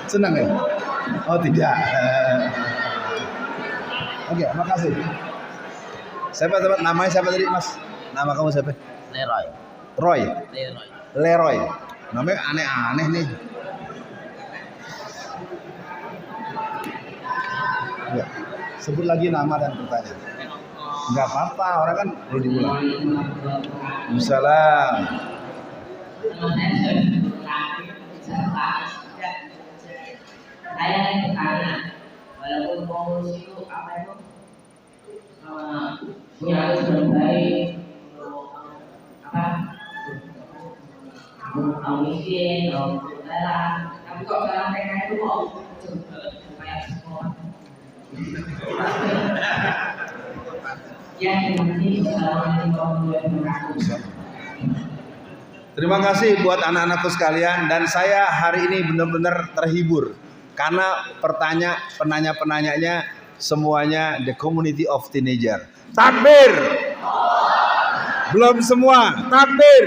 Senang ya? Oh tidak. Oke, makasih. Siapa namanya siapa tadi Mas? Nama kamu siapa? Leroy. Namanya aneh-aneh nih. Ya, sebut lagi nama dan pertanyaan. Enggak apa-apa, orang kan perlu diulang. Waalaikumsalam. Saya yang bertanya, walaupun pengurus itu apa itu punya tujuan baik untuk apa? Untuk miskin, untuk daerah, tapi kok dalam mereka itu mau supaya semua Terima kasih buat anak-anakku sekalian, dan saya hari ini benar-benar terhibur karena penanya-penanyanya semuanya the community of teenager. Takbir. Belum semua. Takbir.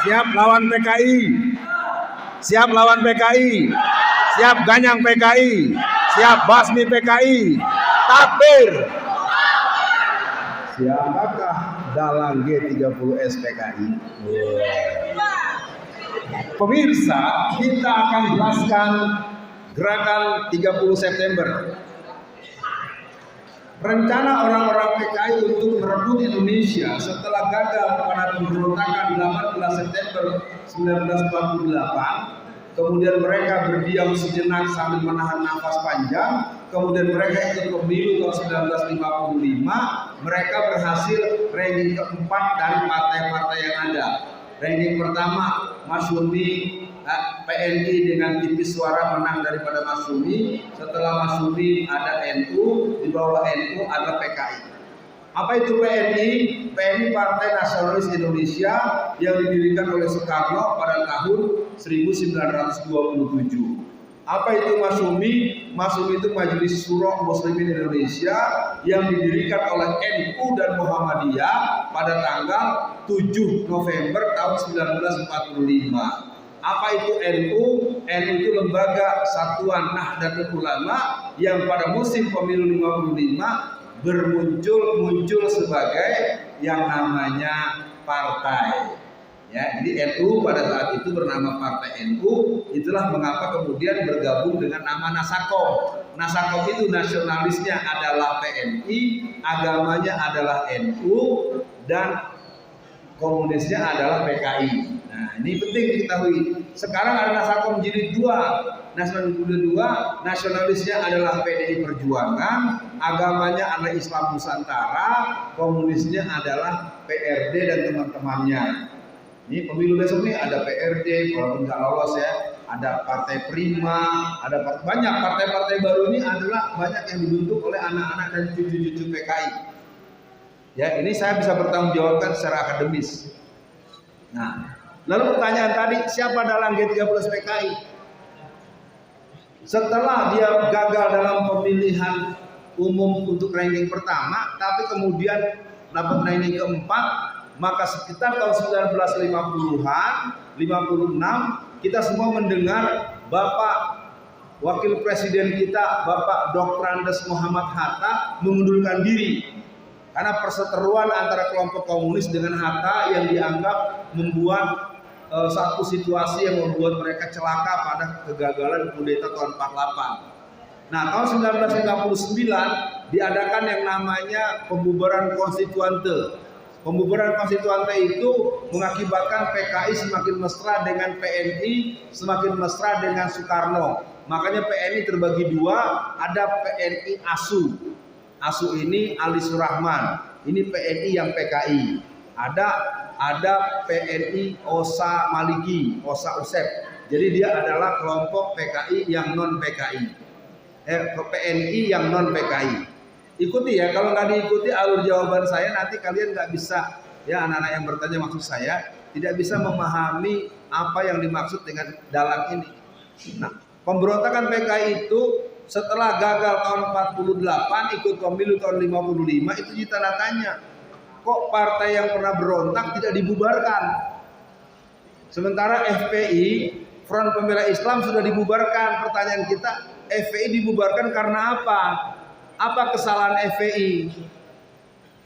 Siap lawan PKI. Siap ganyang PKI. Siap basmi PKI. Takbir. Siapakah dalang G30S PKI? Pemirsa, kita akan jelaskan gerakan 30 September. Rencana orang-orang PKI untuk merebut Indonesia setelah gagal pada pemberontakan 18 September 1948. Kemudian mereka berdiam sejenak sambil menahan nafas panjang. Kemudian mereka ikut pemilu tahun 1955. Mereka berhasil ranking keempat dari partai-partai yang ada. Ranking pertama Masyumi PNI dengan tipis suara menang daripada Masyumi. Setelah Masyumi ada NU, di bawah NU ada PKI. Apa itu PNI? PNI Partai Nasionalis Indonesia yang didirikan oleh Soekarno pada tahun 1927. Apa itu Masyumi? Masyumi itu Majelis Syuro Muslimin Indonesia yang didirikan oleh NU dan Muhammadiyah pada tanggal 7 November tahun 1945. Apa itu NU? NU itu Lembaga Satuan Nahdlatul Ulama yang pada musim pemilu 55 muncul sebagai yang namanya partai. Ya, jadi NU pada saat itu bernama Partai NU. Itulah mengapa kemudian bergabung dengan nama Nasakom. Nasakom itu nasionalisnya adalah PNI, agamanya adalah NU, dan komunisnya adalah PKI. Nah, ini penting diketahui. Sekarang ada Nasakom jilid 2. Nasionalisnya adalah PDI Perjuangan, agamanya adalah Islam Nusantara, komunisnya adalah PRD dan teman-temannya. Ini pemilu besok nih ada PRD, walaupun nggak lolos ya, ada Partai Prima, ada banyak partai-partai baru ini adalah banyak yang dibentuk oleh anak-anak dan cucu-cucu PKI. Ya, ini saya bisa bertanggung jawabkan secara akademis. Nah, lalu pertanyaan tadi, siapa dalang G30 PKI? Setelah dia gagal dalam pemilihan umum untuk ranking pertama, tapi kemudian dapat ranking keempat, maka sekitar tahun 1950-an, 56, kita semua mendengar Bapak Wakil Presiden kita, Bapak Dr. Andes Muhammad Hatta mengundurkan diri karena perseteruan antara kelompok komunis dengan Hatta yang dianggap membuat satu situasi yang membuat mereka celaka pada kegagalan kudeta tahun 48. Nah, tahun 1959 diadakan yang namanya pembubaran konstituante. Pembubaran konstituante itu mengakibatkan PKI semakin mesra dengan PNI, semakin mesra dengan Soekarno. Makanya PNI terbagi dua, ada PNI ASU. ASU ini Ali Surahman, ini PNI yang PKI. Ada PNI Osa Maliki, Osa Usep. Jadi dia adalah kelompok PKI yang non PKI. PNI yang non PKI. Ikuti ya, kalau nggak diikuti alur jawaban saya nanti kalian nggak bisa, ya anak-anak yang bertanya maksud saya tidak bisa memahami apa yang dimaksud dengan dalang ini. Nah, pemberontakan PKI itu setelah gagal tahun 48 ikut pemilu tahun 55 itu tanda tanya. Kok partai yang pernah berontak tidak dibubarkan? Sementara FPI, Front Pembela Islam, sudah dibubarkan. Pertanyaan kita, FPI dibubarkan karena apa? Apa kesalahan FPI?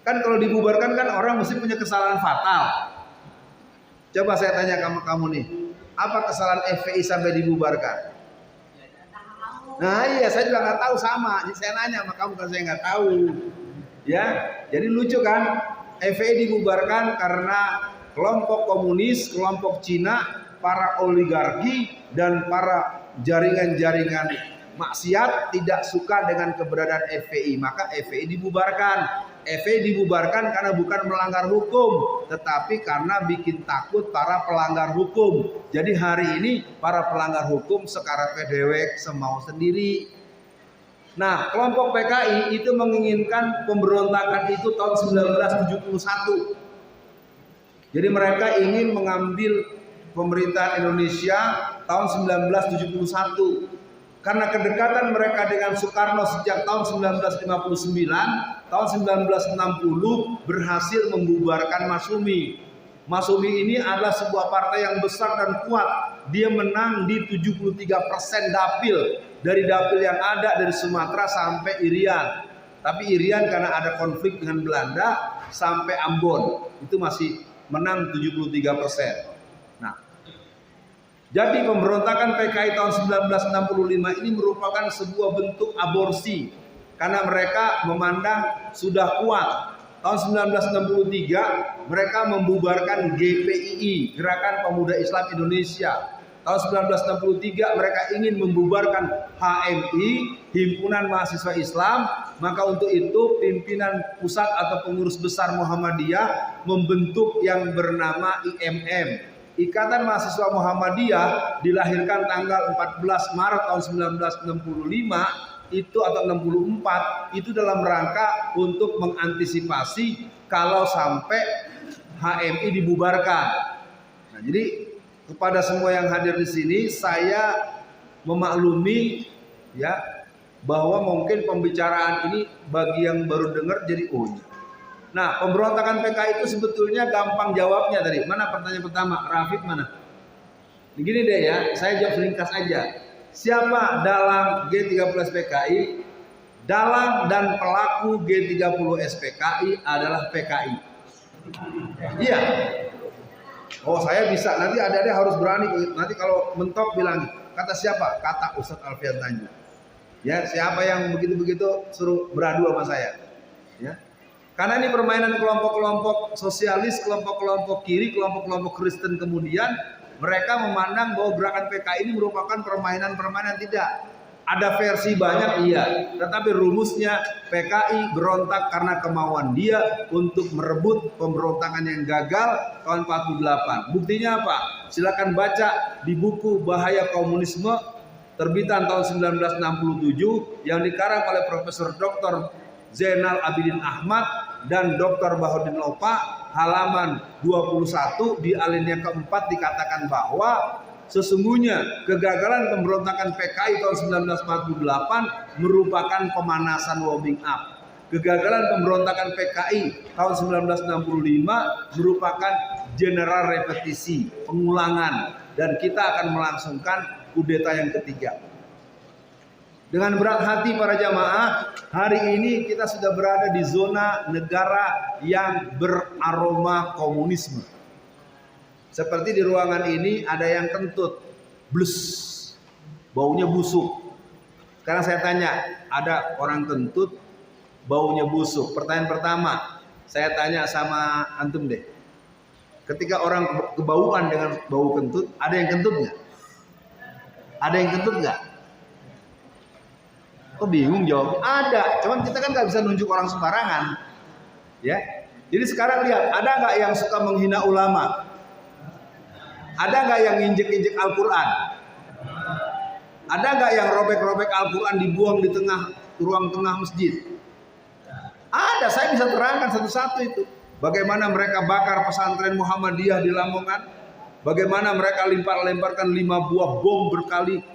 Kan kalau dibubarkan kan orang mesti punya kesalahan fatal. Coba saya tanya kamu nih, apa kesalahan FPI sampai dibubarkan? Nah iya, saya juga nggak tahu sama. Jadi saya nanya sama kamu kan saya nggak tahu. Ya, jadi lucu kan? FPI dibubarkan karena kelompok komunis, kelompok Cina, para oligarki dan para jaringan-jaringan maksiat tidak suka dengan keberadaan FPI, maka FPI dibubarkan. FPI dibubarkan karena bukan melanggar hukum, tetapi karena bikin takut para pelanggar hukum. Jadi hari ini para pelanggar hukum sekarang dewek semau sendiri. Nah, kelompok PKI itu menginginkan pemberontakan itu tahun 1971. Jadi mereka ingin mengambil pemerintahan Indonesia tahun 1971. Karena kedekatan mereka dengan Soekarno sejak tahun 1959, tahun 1960 berhasil membubarkan Masyumi. Masyumi ini adalah sebuah partai yang besar dan kuat. Dia menang di 73% dapil. Dari dapil yang ada dari Sumatera sampai Irian. Tapi Irian karena ada konflik dengan Belanda sampai Ambon. Itu masih menang 73%. Nah, jadi pemberontakan PKI tahun 1965 ini merupakan sebuah bentuk aborsi. Karena mereka memandang sudah kuat. Tahun 1963 mereka membubarkan GPII, Gerakan Pemuda Islam Indonesia. Tahun 1963 mereka ingin membubarkan HMI, Himpunan Mahasiswa Islam. Maka untuk itu pimpinan pusat atau pengurus besar Muhammadiyah membentuk yang bernama IMM. Ikatan Mahasiswa Muhammadiyah dilahirkan tanggal 14 Maret tahun 1965 itu atau 64 itu dalam rangka untuk mengantisipasi kalau sampai HMI dibubarkan. Nah, jadi kepada semua yang hadir di sini saya memaklumi ya bahwa mungkin pembicaraan ini bagi yang baru dengar jadi Nah, pemberontakan PKI itu sebetulnya gampang jawabnya tadi. Mana pertanyaan pertama? Rafiq mana? Begini deh ya, saya jawab ringkas aja. Siapa dalam G30 SPKI? Dalang dan pelaku G30 SPKI adalah PKI. Iya. Oh, saya bisa. Nanti adik-adik harus berani. Nanti kalau mentok bilang, kata siapa? Kata Ustadz Alfian Tanjung. Ya, siapa yang begitu-begitu suruh beradu sama saya. Ya. Karena ini permainan kelompok-kelompok sosialis, kelompok-kelompok kiri, kelompok-kelompok Kristen kemudian mereka memandang bahwa gerakan PKI ini merupakan permainan-permainan. Tidak. Ada versi banyak iya, tetapi rumusnya PKI berontak karena kemauan dia untuk merebut pemberontakan yang gagal tahun 48. Buktinya apa? Silakan baca di buku Bahaya Komunisme terbitan tahun 1967 yang dikarang oleh Profesor Dr. Zainal Abidin Ahmad dan Dr. Bahodin Lopa, halaman 21 di alinea keempat dikatakan bahwa sesungguhnya kegagalan pemberontakan PKI tahun 1948 merupakan pemanasan warming up. Kegagalan pemberontakan PKI tahun 1965 merupakan general repetisi, pengulangan, dan kita akan melangsungkan kudeta yang ketiga. Dengan berat hati para jamaah, hari ini kita sudah berada di zona negara yang beraroma komunisme. Seperti di ruangan ini ada yang kentut, blus, baunya busuk. Sekarang saya tanya, ada orang kentut, baunya busuk. Pertanyaan pertama, saya tanya sama antum deh. Ketika orang kebauan dengan bau kentut, ada yang kentut nggak? Ada yang kentut nggak? Kok bingung jawab? Ada, cuman kita kan nggak bisa nunjuk orang sembarangan, ya. Jadi sekarang lihat, ada nggak yang suka menghina ulama? Ada nggak yang injek-injek Al-Quran? Ada nggak yang robek-robek Al-Quran dibuang di tengah ruang tengah masjid? Ada, saya bisa terangkan satu-satu itu. Bagaimana mereka bakar pesantren Muhammadiyah di Lamongan? Bagaimana mereka lemparkan 5 buah bom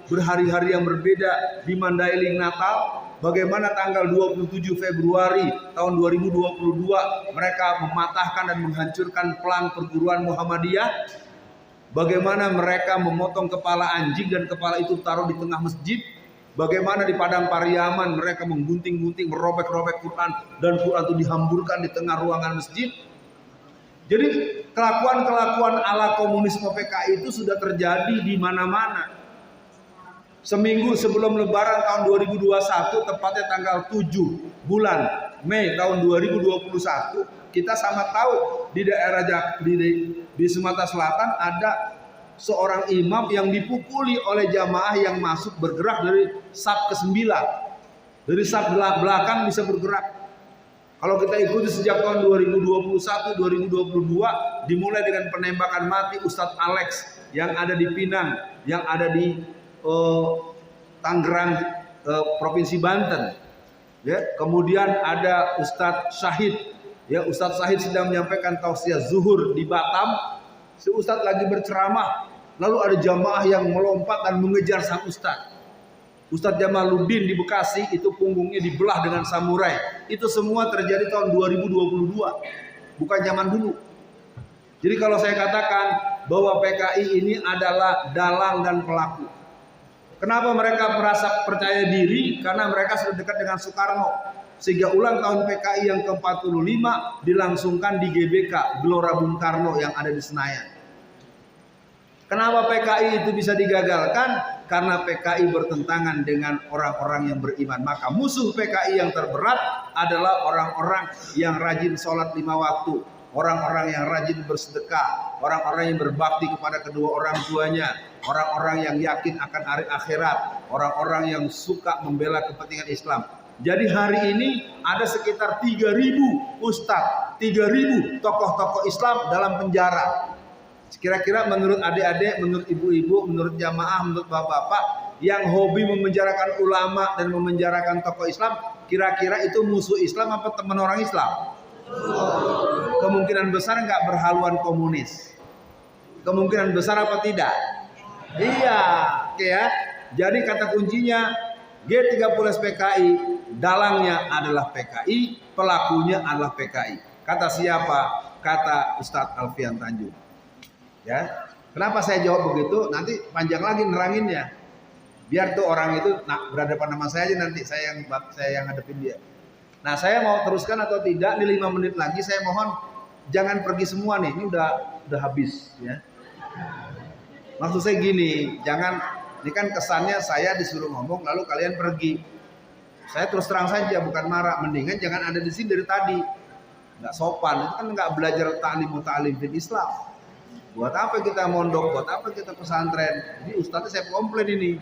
berhari-hari yang berbeda di Mandailing Natal. Bagaimana tanggal 27 Februari tahun 2022 mereka mematahkan dan menghancurkan pelang perguruan Muhammadiyah. Bagaimana mereka memotong kepala anjing dan kepala itu taruh di tengah masjid. Bagaimana di Padang Pariaman mereka menggunting-gunting, merobek-robek Quran dan Quran itu dihamburkan di tengah ruangan masjid. Jadi kelakuan-kelakuan ala komunisme PKI itu sudah terjadi di mana-mana. Seminggu sebelum Lebaran tahun 2021, tepatnya tanggal 7 bulan Mei tahun 2021, kita sama tahu di daerah di Sumatera Selatan ada seorang imam yang dipukuli oleh jamaah yang masuk bergerak dari saf ke-9. Dari saf belakang bisa bergerak. Kalau kita ikuti sejak tahun 2021-2022 dimulai dengan penembakan mati Ustadz Alex yang ada di Pinang, yang ada di Tangerang, Provinsi Banten. Ya, kemudian ada Ustadz Syahid. Ya, Ustadz Syahid sedang menyampaikan tausiah zuhur di Batam. Si Ustadz lagi berceramah, lalu ada jamaah yang melompat dan mengejar sang Ustadz. Ustadz Jamaluddin di Bekasi itu punggungnya dibelah dengan samurai. Itu semua terjadi tahun 2022, bukan zaman dulu. Jadi kalau saya katakan bahwa PKI ini adalah dalang dan pelaku. Kenapa mereka merasa percaya diri? Karena mereka sudah dekat dengan Soekarno. Sehingga ulang tahun PKI yang ke-45 dilangsungkan di GBK, Gelora Bung Karno yang ada di Senayan. Kenapa PKI itu bisa digagalkan? Karena PKI bertentangan dengan orang-orang yang beriman. Maka musuh PKI yang terberat adalah orang-orang yang rajin sholat 5 waktu, orang-orang yang rajin bersedekah, orang-orang yang berbakti kepada kedua orang tuanya, orang-orang yang yakin akan hari akhirat, orang-orang yang suka membela kepentingan Islam. Jadi hari ini ada sekitar 3.000 ustadz, 3.000 tokoh-tokoh Islam dalam penjara. Kira-kira menurut adik-adik, menurut ibu-ibu, menurut jamaah, menurut bapak-bapak yang hobi memenjarakan ulama dan memenjarakan tokoh Islam, kira-kira itu musuh Islam apa teman orang Islam? Kemungkinan besar nggak berhaluan komunis. Kemungkinan besar apa tidak? Iya, oke ya. Jadi kata kuncinya G30S PKI, dalangnya adalah PKI, pelakunya adalah PKI. Kata siapa? Kata Ustadz Alfian Tanjung. Ya, kenapa saya jawab begitu? Nanti panjang lagi neranginnya. Biar tuh orang itu berhadapan sama saya aja nanti saya yang hadapin dia. Nah, saya mau teruskan atau tidak? Ini 5 menit lagi. Saya mohon jangan pergi semua nih. Ini udah habis ya. Maksud saya gini, ini kan kesannya saya disuruh ngomong lalu kalian pergi. Saya terus terang saja, bukan marah. Mendingan jangan ada di sini dari tadi. Nggak sopan, itu kan nggak belajar ta'lim fil Islam. Buat apa kita mondok, buat apa kita pesantren. Jadi ustadznya saya komplain ini.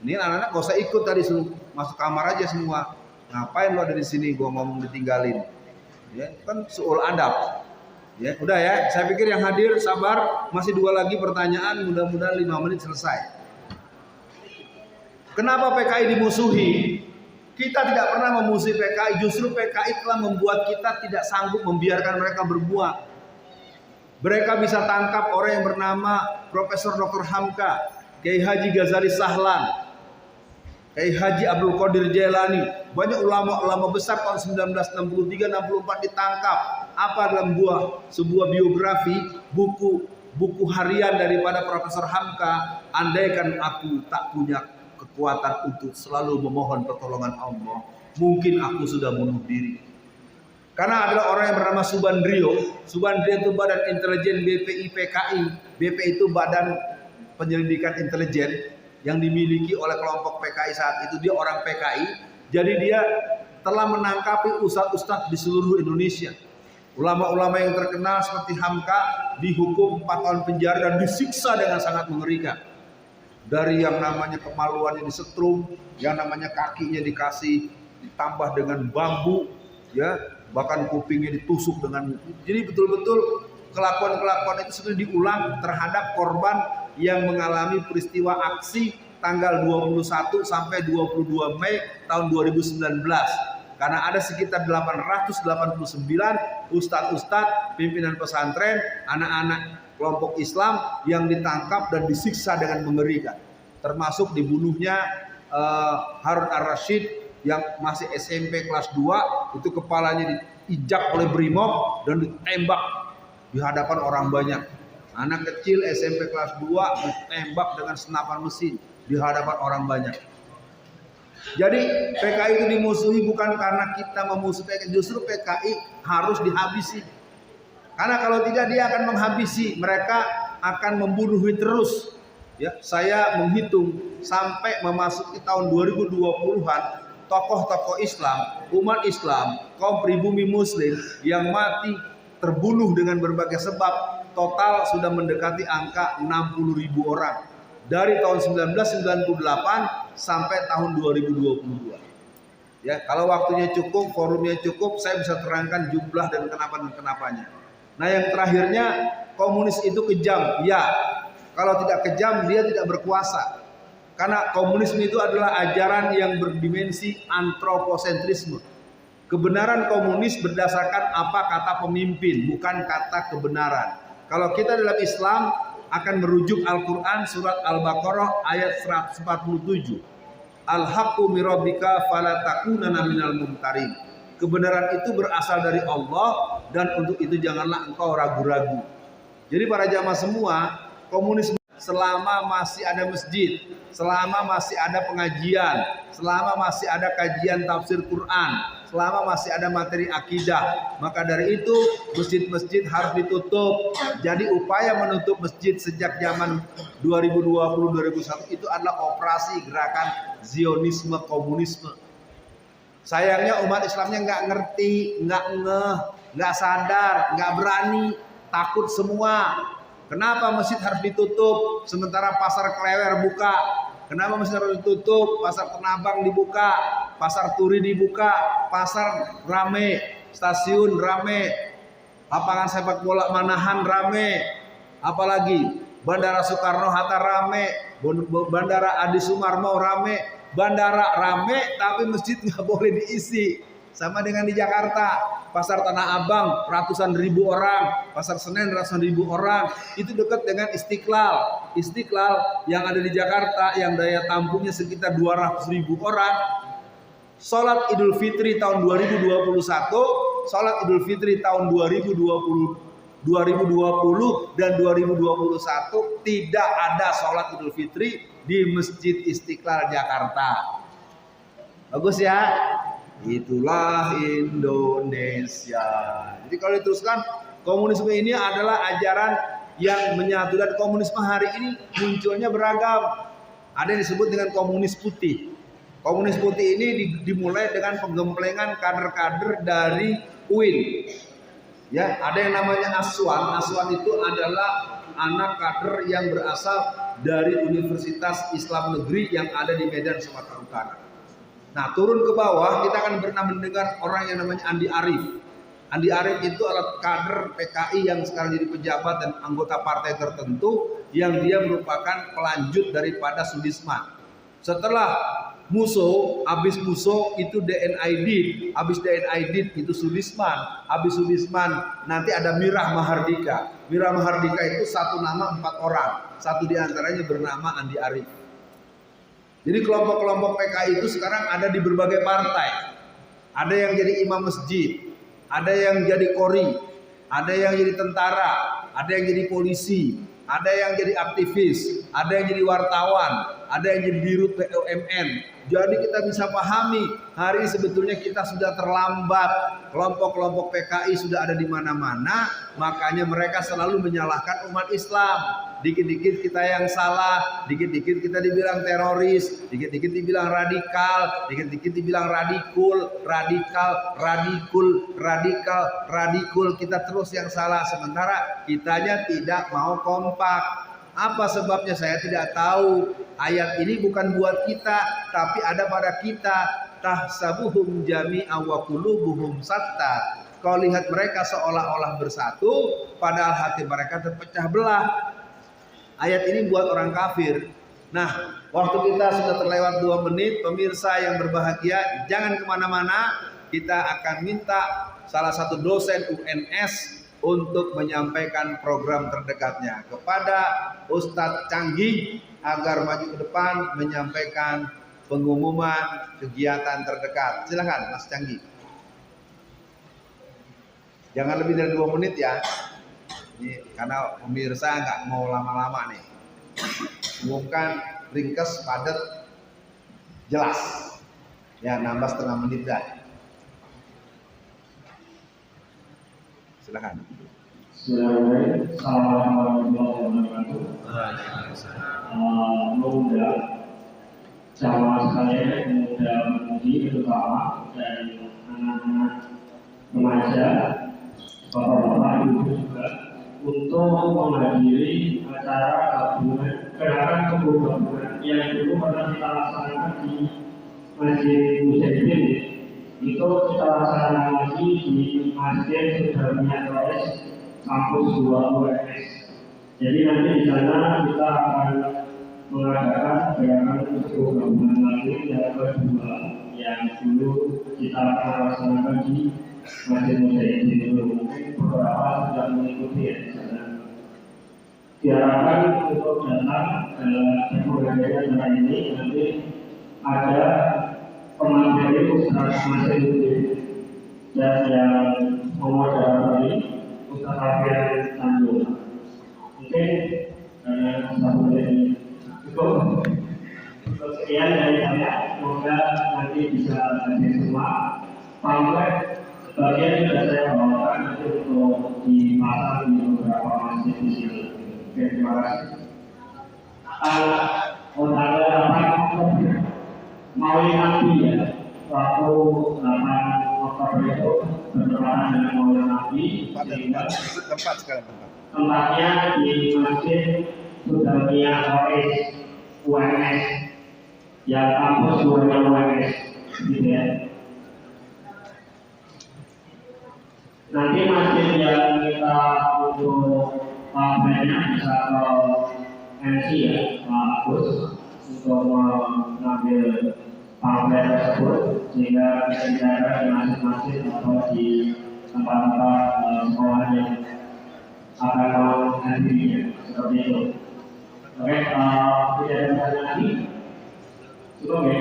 Ini anak-anak gak usah ikut tadi, suruh masuk kamar aja semua. Ngapain lo ada di sini, gua ngomong ditinggalin. Ya, kan suul adab. Ya, udah ya, saya pikir yang hadir sabar, masih 2 lagi pertanyaan, mudah-mudahan 5 menit selesai. Kenapa PKI dimusuhi? Kita tidak pernah memusuhi PKI, justru PKI telah membuat kita tidak sanggup membiarkan mereka berbuat. Mereka bisa tangkap orang yang bernama Profesor Dr. Hamka, Kiai Haji Ghazali Sahlan, Kiai Haji Abdul Qadir Jailani, banyak ulama-ulama besar tahun 1963-64 ditangkap. Apa dalam sebuah biografi, buku harian daripada Profesor Hamka, andaikan aku tak punya kekuatan untuk selalu memohon pertolongan Allah, mungkin aku sudah bunuh diri. Karena adalah orang yang bernama Subandrio. Subandrio itu badan intelijen BPI PKI. BPI itu badan penyelidikan intelijen yang dimiliki oleh kelompok PKI saat itu. Dia orang PKI. Jadi dia telah menangkapi ustadz-ustadz di seluruh Indonesia. Ulama-ulama yang terkenal seperti Hamka dihukum 4 tahun penjara dan disiksa dengan sangat mengerikan. Dari yang namanya kemaluannya disetrum, yang namanya kakinya ditambah dengan bambu, ya, bahkan kupingnya ditusuk dengan. Jadi betul-betul kelakuan-kelakuan itu sudah diulang terhadap korban yang mengalami peristiwa aksi tanggal 21 sampai 22 Mei tahun 2019. Karena ada sekitar 889 ustadz-ustadz, pimpinan pesantren, anak-anak kelompok Islam yang ditangkap dan disiksa dengan mengerikan. Termasuk dibunuhnya Harun Ar-Rasyid yang masih SMP kelas 2, itu kepalanya diinjak oleh Brimob dan ditembak di hadapan orang banyak. Anak kecil SMP kelas 2 ditembak dengan senapan mesin di hadapan orang banyak. Jadi PKI itu dimusuhi bukan karena kita memusuhi PKI, justru PKI harus dihabisi. Karena kalau tidak dia akan menghabisi, mereka akan membunuhi terus. Ya, saya menghitung sampai memasuki tahun 2020-an, tokoh-tokoh Islam, umat Islam, kaum pribumi Muslim yang mati terbunuh dengan berbagai sebab total sudah mendekati angka 60.000 orang. Dari tahun 1998 sampai tahun 2022. Ya, kalau waktunya cukup, forumnya cukup, saya bisa terangkan jumlah dan kenapa-kenapanya. Nah, yang terakhirnya, komunis itu kejam. Ya, kalau tidak kejam, dia tidak berkuasa. Karena komunisme itu adalah ajaran yang berdimensi antroposentrisme. Kebenaran komunis berdasarkan apa kata pemimpin, bukan kata kebenaran. Kalau kita dalam Islam akan merujuk Al-Quran surat Al-Baqarah ayat 147. Al-haqqu mirabbika fala takunanna minal mumtarin. Kebenaran itu berasal dari Allah dan untuk itu janganlah engkau ragu-ragu. Jadi para jamaah semua, komunisme selama masih ada masjid, selama masih ada pengajian, selama masih ada kajian tafsir Quran, selama masih ada materi akidah, maka dari itu masjid-masjid harus ditutup. Jadi upaya menutup masjid sejak zaman 2020-2021 itu adalah operasi gerakan Zionisme komunisme. Sayangnya umat Islamnya nggak ngerti, nggak ngeh, nggak sadar, nggak berani, takut semua. Kenapa masjid harus ditutup sementara pasar Klewer buka? Kenapa masjid harus ditutup? Pasar Tanabang dibuka, pasar Turi dibuka, pasar rame, stasiun rame, lapangan sepak bola Manahan rame, apalagi Bandara Soekarno Hatta rame, Bandara Adi Sumarmo rame, bandara rame tapi masjid nggak boleh diisi. Sama dengan di Jakarta, pasar Tanah Abang ratusan ribu orang, pasar Senen ratusan ribu orang, itu dekat dengan Istiqlal. Istiqlal yang ada di Jakarta yang daya tampungnya sekitar 200.000 orang. Sholat Idul Fitri tahun 2021, sholat Idul Fitri tahun 2020 dan 2021 tidak ada sholat Idul Fitri di Masjid Istiqlal Jakarta. Bagus ya? Itulah Indonesia. Jadi kalau diteruskan, komunisme ini adalah ajaran yang menyatu, dan komunisme hari ini munculnya beragam. Ada yang disebut dengan komunis putih. Komunis putih ini dimulai dengan penggemplengan kader-kader dari UIN. Ya, ada yang namanya Aswan. Aswan itu adalah anak kader yang berasal dari Universitas Islam Negeri yang ada di Medan, Sumatera Utara. Nah, turun ke bawah kita akan pernah mendengar orang yang namanya Andi Arief. Andi Arief itu adalah kader PKI yang sekarang jadi pejabat dan anggota partai tertentu, yang dia merupakan pelanjut daripada Sudisman. Setelah Musso, habis Musso itu DNID, habis DNID itu Sudisman, habis Sudisman nanti ada Mirah Mahardika. Mirah Mahardika itu satu nama 4 orang, satu diantaranya bernama Andi Arief. Jadi kelompok-kelompok PKI itu sekarang ada di berbagai partai. Ada yang jadi imam masjid, ada yang jadi kori, ada yang jadi tentara, ada yang jadi polisi, ada yang jadi aktivis, ada yang jadi wartawan, ada yang jadi dirut BUMN. Jadi kita bisa pahami hari ini sebetulnya kita sudah terlambat. Kelompok-kelompok PKI sudah ada di mana-mana, makanya mereka selalu menyalahkan umat Islam. Dikit-dikit kita yang salah, dikit-dikit kita dibilang teroris, dikit-dikit dibilang radikal, dikit-dikit dibilang radikul, kita terus yang salah, sementara kitanya tidak mau kompak. Apa sebabnya saya tidak tahu. Ayat ini bukan buat kita, tapi ada pada kita. Tahsabuhum jami'a wa qulubuhum satta. Kau lihat mereka seolah-olah bersatu, padahal hati mereka terpecah belah. Ayat ini buat orang kafir. Nah, waktu kita sudah terlewat 2 menit, pemirsa yang berbahagia, jangan kemana-mana. Kita akan minta salah satu dosen UNS untuk menyampaikan program terdekatnya kepada Ustadz Canggih agar maju ke depan menyampaikan pengumuman kegiatan terdekat. Silakan Mas Canggih. Jangan lebih dari 2 menit ya. Ini karena pemirsa nggak mau lama-lama nih. Umumkan ringkas, padat, jelas. Ya, nambah setengah menit dah. Silakan. Assalamualaikum warahmatullahi wabarakatuh. Mengundang jamaah sekalian, mengundang pemuji terutama dan anak-anak remaja, bapak-bapak, ibu juga, untuk menghadiri acara gabungan gerakan kebun gabungan yang dulu pernah kita laksanakan di Masjid Mujahidin. Itu kita laksanakan lagi di Masjid Sudarmiat Roes kampus 2 UNS. Jadi nanti di sana kita akan mengadakan gerakan kebun gabungan lagi yang kedua, yang dulu kita akan laksanakan di Masjid Mujahidin. Mungkin beberapa sudah mengikuti ya di sana. Diharapkan untuk datang dalam pembelajaran acara ini nanti ada pemateri Ustaz Masyidudin dan yang memoderasi Ustaz Alfian Tanjung. mungkin satu dari cukup. Sekian dari saya, semoga nanti bisa hadir semua. Pamflet sebagian sudah saya bawakan nanti untuk dipasang di beberapa masjid di sini. Oke, terima kasih. Ada apa Maulid Nabi ya, waktu 8 Oktober itu bertepatan dengan Maulid Nabi, sehingga tempat sekarang tempat. tempatnya di Masjid Sudamia Oris UMS yang kampus Sudamia UMS gitu ya. Nanti masjid yang kita untuk pamfletnya bisa ke MC ya, Pak Agus, untuk mengambil pamflet tersebut sehingga bisa dijaga di masjid-masjid atau di tempat-tempat sekolah yang akan menghadirinya seperti itu. Oke, tidak ada pertanyaan lagi. Cukup ya.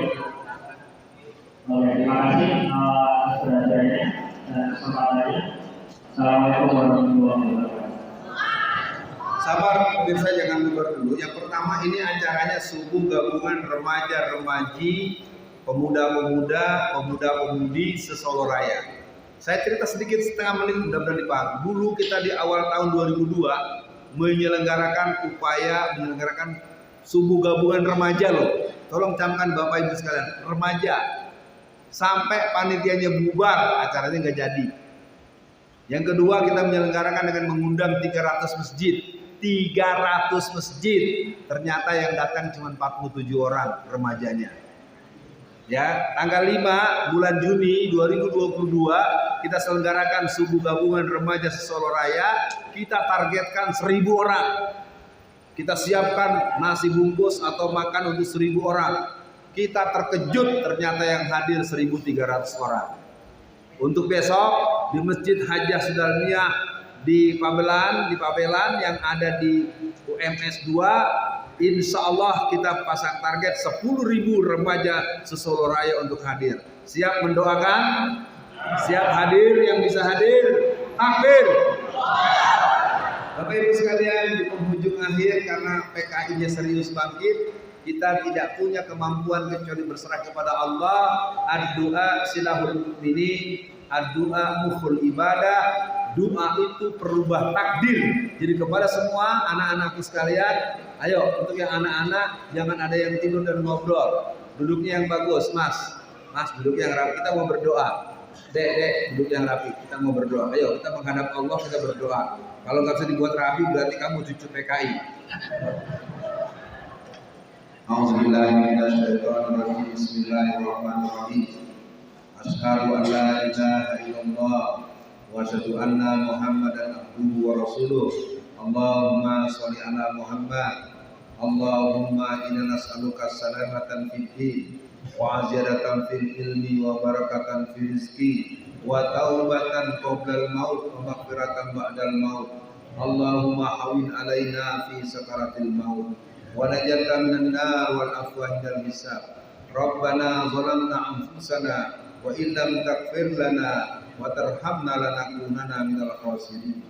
Oke, terima kasih atas perhatiannya dan kesempatannya. Assalamualaikum warahmatullahi wabarakatuh. Sabar, pemirsa jangan bubar dulu. Yang pertama ini acaranya subuh gabungan remaja-remaji, pemuda-pemuda, pemuda-pemudi se-Solo Raya. Saya cerita sedikit setengah menit mudah-mudahan dipahami. Dulu kita di awal tahun 2002 menyelenggarakan subuh gabungan remaja loh. Tolong camkan Bapak Ibu sekalian, remaja. Sampai panitianya bubar, acaranya nggak jadi. Yang kedua kita menyelenggarakan dengan mengundang 300 masjid. 300 masjid. Ternyata yang datang cuma 47 orang remajanya. Ya, tanggal 5 bulan Juni 2022 kita selenggarakan subuh gabungan remaja se-Solo Raya. Kita targetkan 1000 orang. Kita siapkan nasi bungkus atau makan untuk 1000 orang. Kita terkejut ternyata yang hadir 1300 orang. Untuk besok di Masjid Hajah Sudalmiah di Pabelan yang ada di UMS 2, insya Allah kita pasang target 10.000 remaja se-Solo Raya untuk hadir. Siap mendoakan? Siap hadir? Yang bisa hadir? Takbir! Bapak Ibu sekalian, di penghujung akhir karena PKI-nya serius bangkit, kita tidak punya kemampuan kecuali berserah kepada Allah. Ad-du'a silahul mu'minin, ad-du'a mukhul ibadah. Doa itu perubah takdir. Jadi kepada semua anak-anakku sekalian, ayo untuk yang anak-anak jangan ada yang tidur dan ngobrol. Duduknya yang bagus, Mas. Mas duduk yang rapi, kita mau berdoa. Dek, duduk yang rapi, kita mau berdoa. Ayo kita menghadap Allah, kita berdoa. Kalau nggak bisa dibuat rapi berarti kamu cucu PKI. A'udzubillahiminasyaitonirrajim. Bismillahirrahmanirrahim. Asyhadu an la ilaha illallah wa asyhadu anna Muhammadan abduhu wa rasuluh. Allahumma sholli ala Muhammad. Allahumma inna nas'aluka salamatan fid din wa aziyadatan fil ilmi wa barakatan fil rizqi wa taubatan qoblal maut wa maghfiratan ba'dal maut. Allahumma hawin alaina fi sakaratil maut wa najatan minan nar wal afwa hindal hisab. Rabbana zalamna anfusana wa illam taghfir lana wa tarhamna lanakunanna minal khasirin.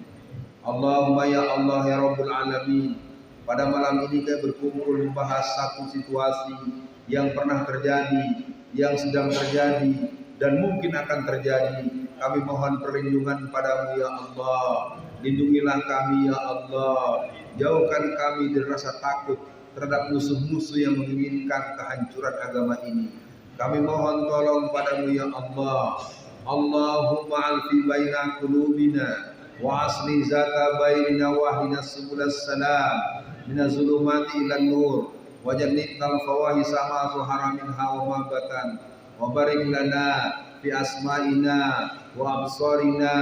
Allahumma ya Allah ya Rabbul alamin, pada malam ini kita berkumpul membahas satu situasi yang pernah terjadi, yang sedang terjadi dan mungkin akan terjadi. Kami mohon perlindungan padamu ya Allah. Lindungilah kami ya Allah. Jauhkan kami dari rasa takut terhadap musuh-musuh yang menginginkan kehancuran agama ini. Kami mohon tolong padamu ya Allah. Allahumma alfi baina qulubina wa asli zata bainina wa ahdina subulas salam minaz zulumati ilan nur wa jannibnal fawahisa ma zuhara minha wa ma batan wa barik lana fi asma'ina wa absarina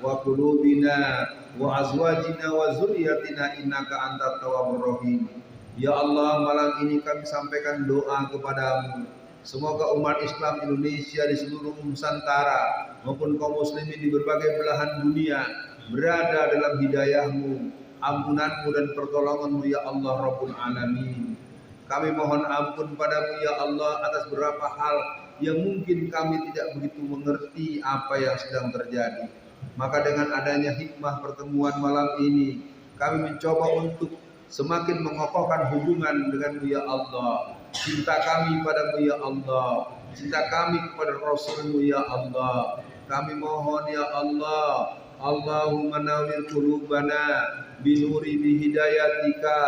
wa qulubina wa azwajina wa zurriyatina innaka antat tawwabur rahim. Ya Allah, malam ini kami sampaikan doa kepadamu. Semoga umat Islam Indonesia di seluruh Nusantara maupun kaum muslimin di berbagai belahan dunia berada dalam hidayahmu, ampunanmu dan pertolonganmu ya Allah Rabbul Alamin. Kami mohon ampun padamu ya Allah atas beberapa hal yang mungkin kami tidak begitu mengerti apa yang sedang terjadi. Maka dengan adanya hikmah pertemuan malam ini, Kami mencoba untuk semakin mengokohkan hubungan dengan-Mu ya Allah. Cinta kami padamu ya Allah, cinta kami kepada Rasul-Mu ya Allah. Kami mohon ya Allah, Allahumma nawwir qulubana binuri bihidayatika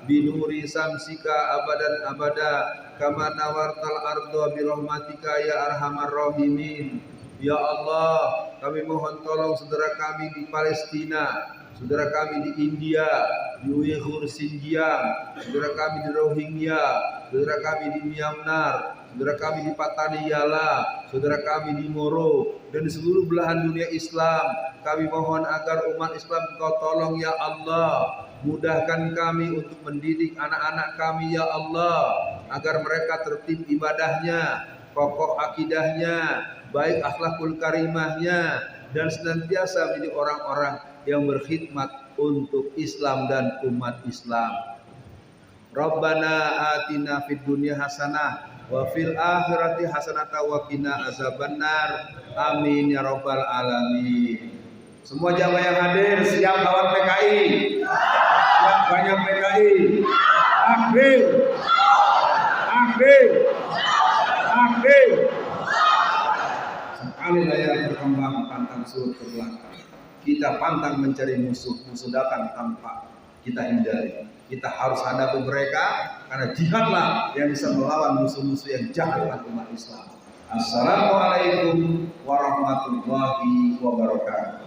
binuri samsika abadan abada kama nawartal arda birahmatika ya arhamar rahimin. Ya Allah, kami mohon tolong saudara kami di Palestina, saudara kami di India, di Uyghur Xinjiang, saudara kami di Rohingya, saudara kami di Myanmar, saudara kami di Patani-Yala, saudara kami di Moro, dan di seluruh belahan dunia Islam. Kami mohon agar umat Islam Engkau tolong ya Allah. Mudahkan kami untuk mendidik anak-anak kami ya Allah, agar mereka tertib ibadahnya, kokoh akidahnya, baik akhlakul karimahnya, dan senantiasa menjadi orang-orang yang berkhidmat untuk Islam dan umat Islam. Rabbana atina fid dunya hasanah wa fil akhirati hasanah wa qina azabannar. Amin ya rabbal alamin. Semua jamaah yang hadir siap lawan PKI. Siap banyak PKI. Takbir. Takbir. Takbir. Sekali layar berkembang pantang surut ke belakang. Kita pantang mencari musuh datang tanpa kita hindari. Kita harus hadapi mereka karena jihadlah yang bisa melawan musuh-musuh yang jahat pada umat Islam. Assalamualaikum warahmatullahi wabarakatuh.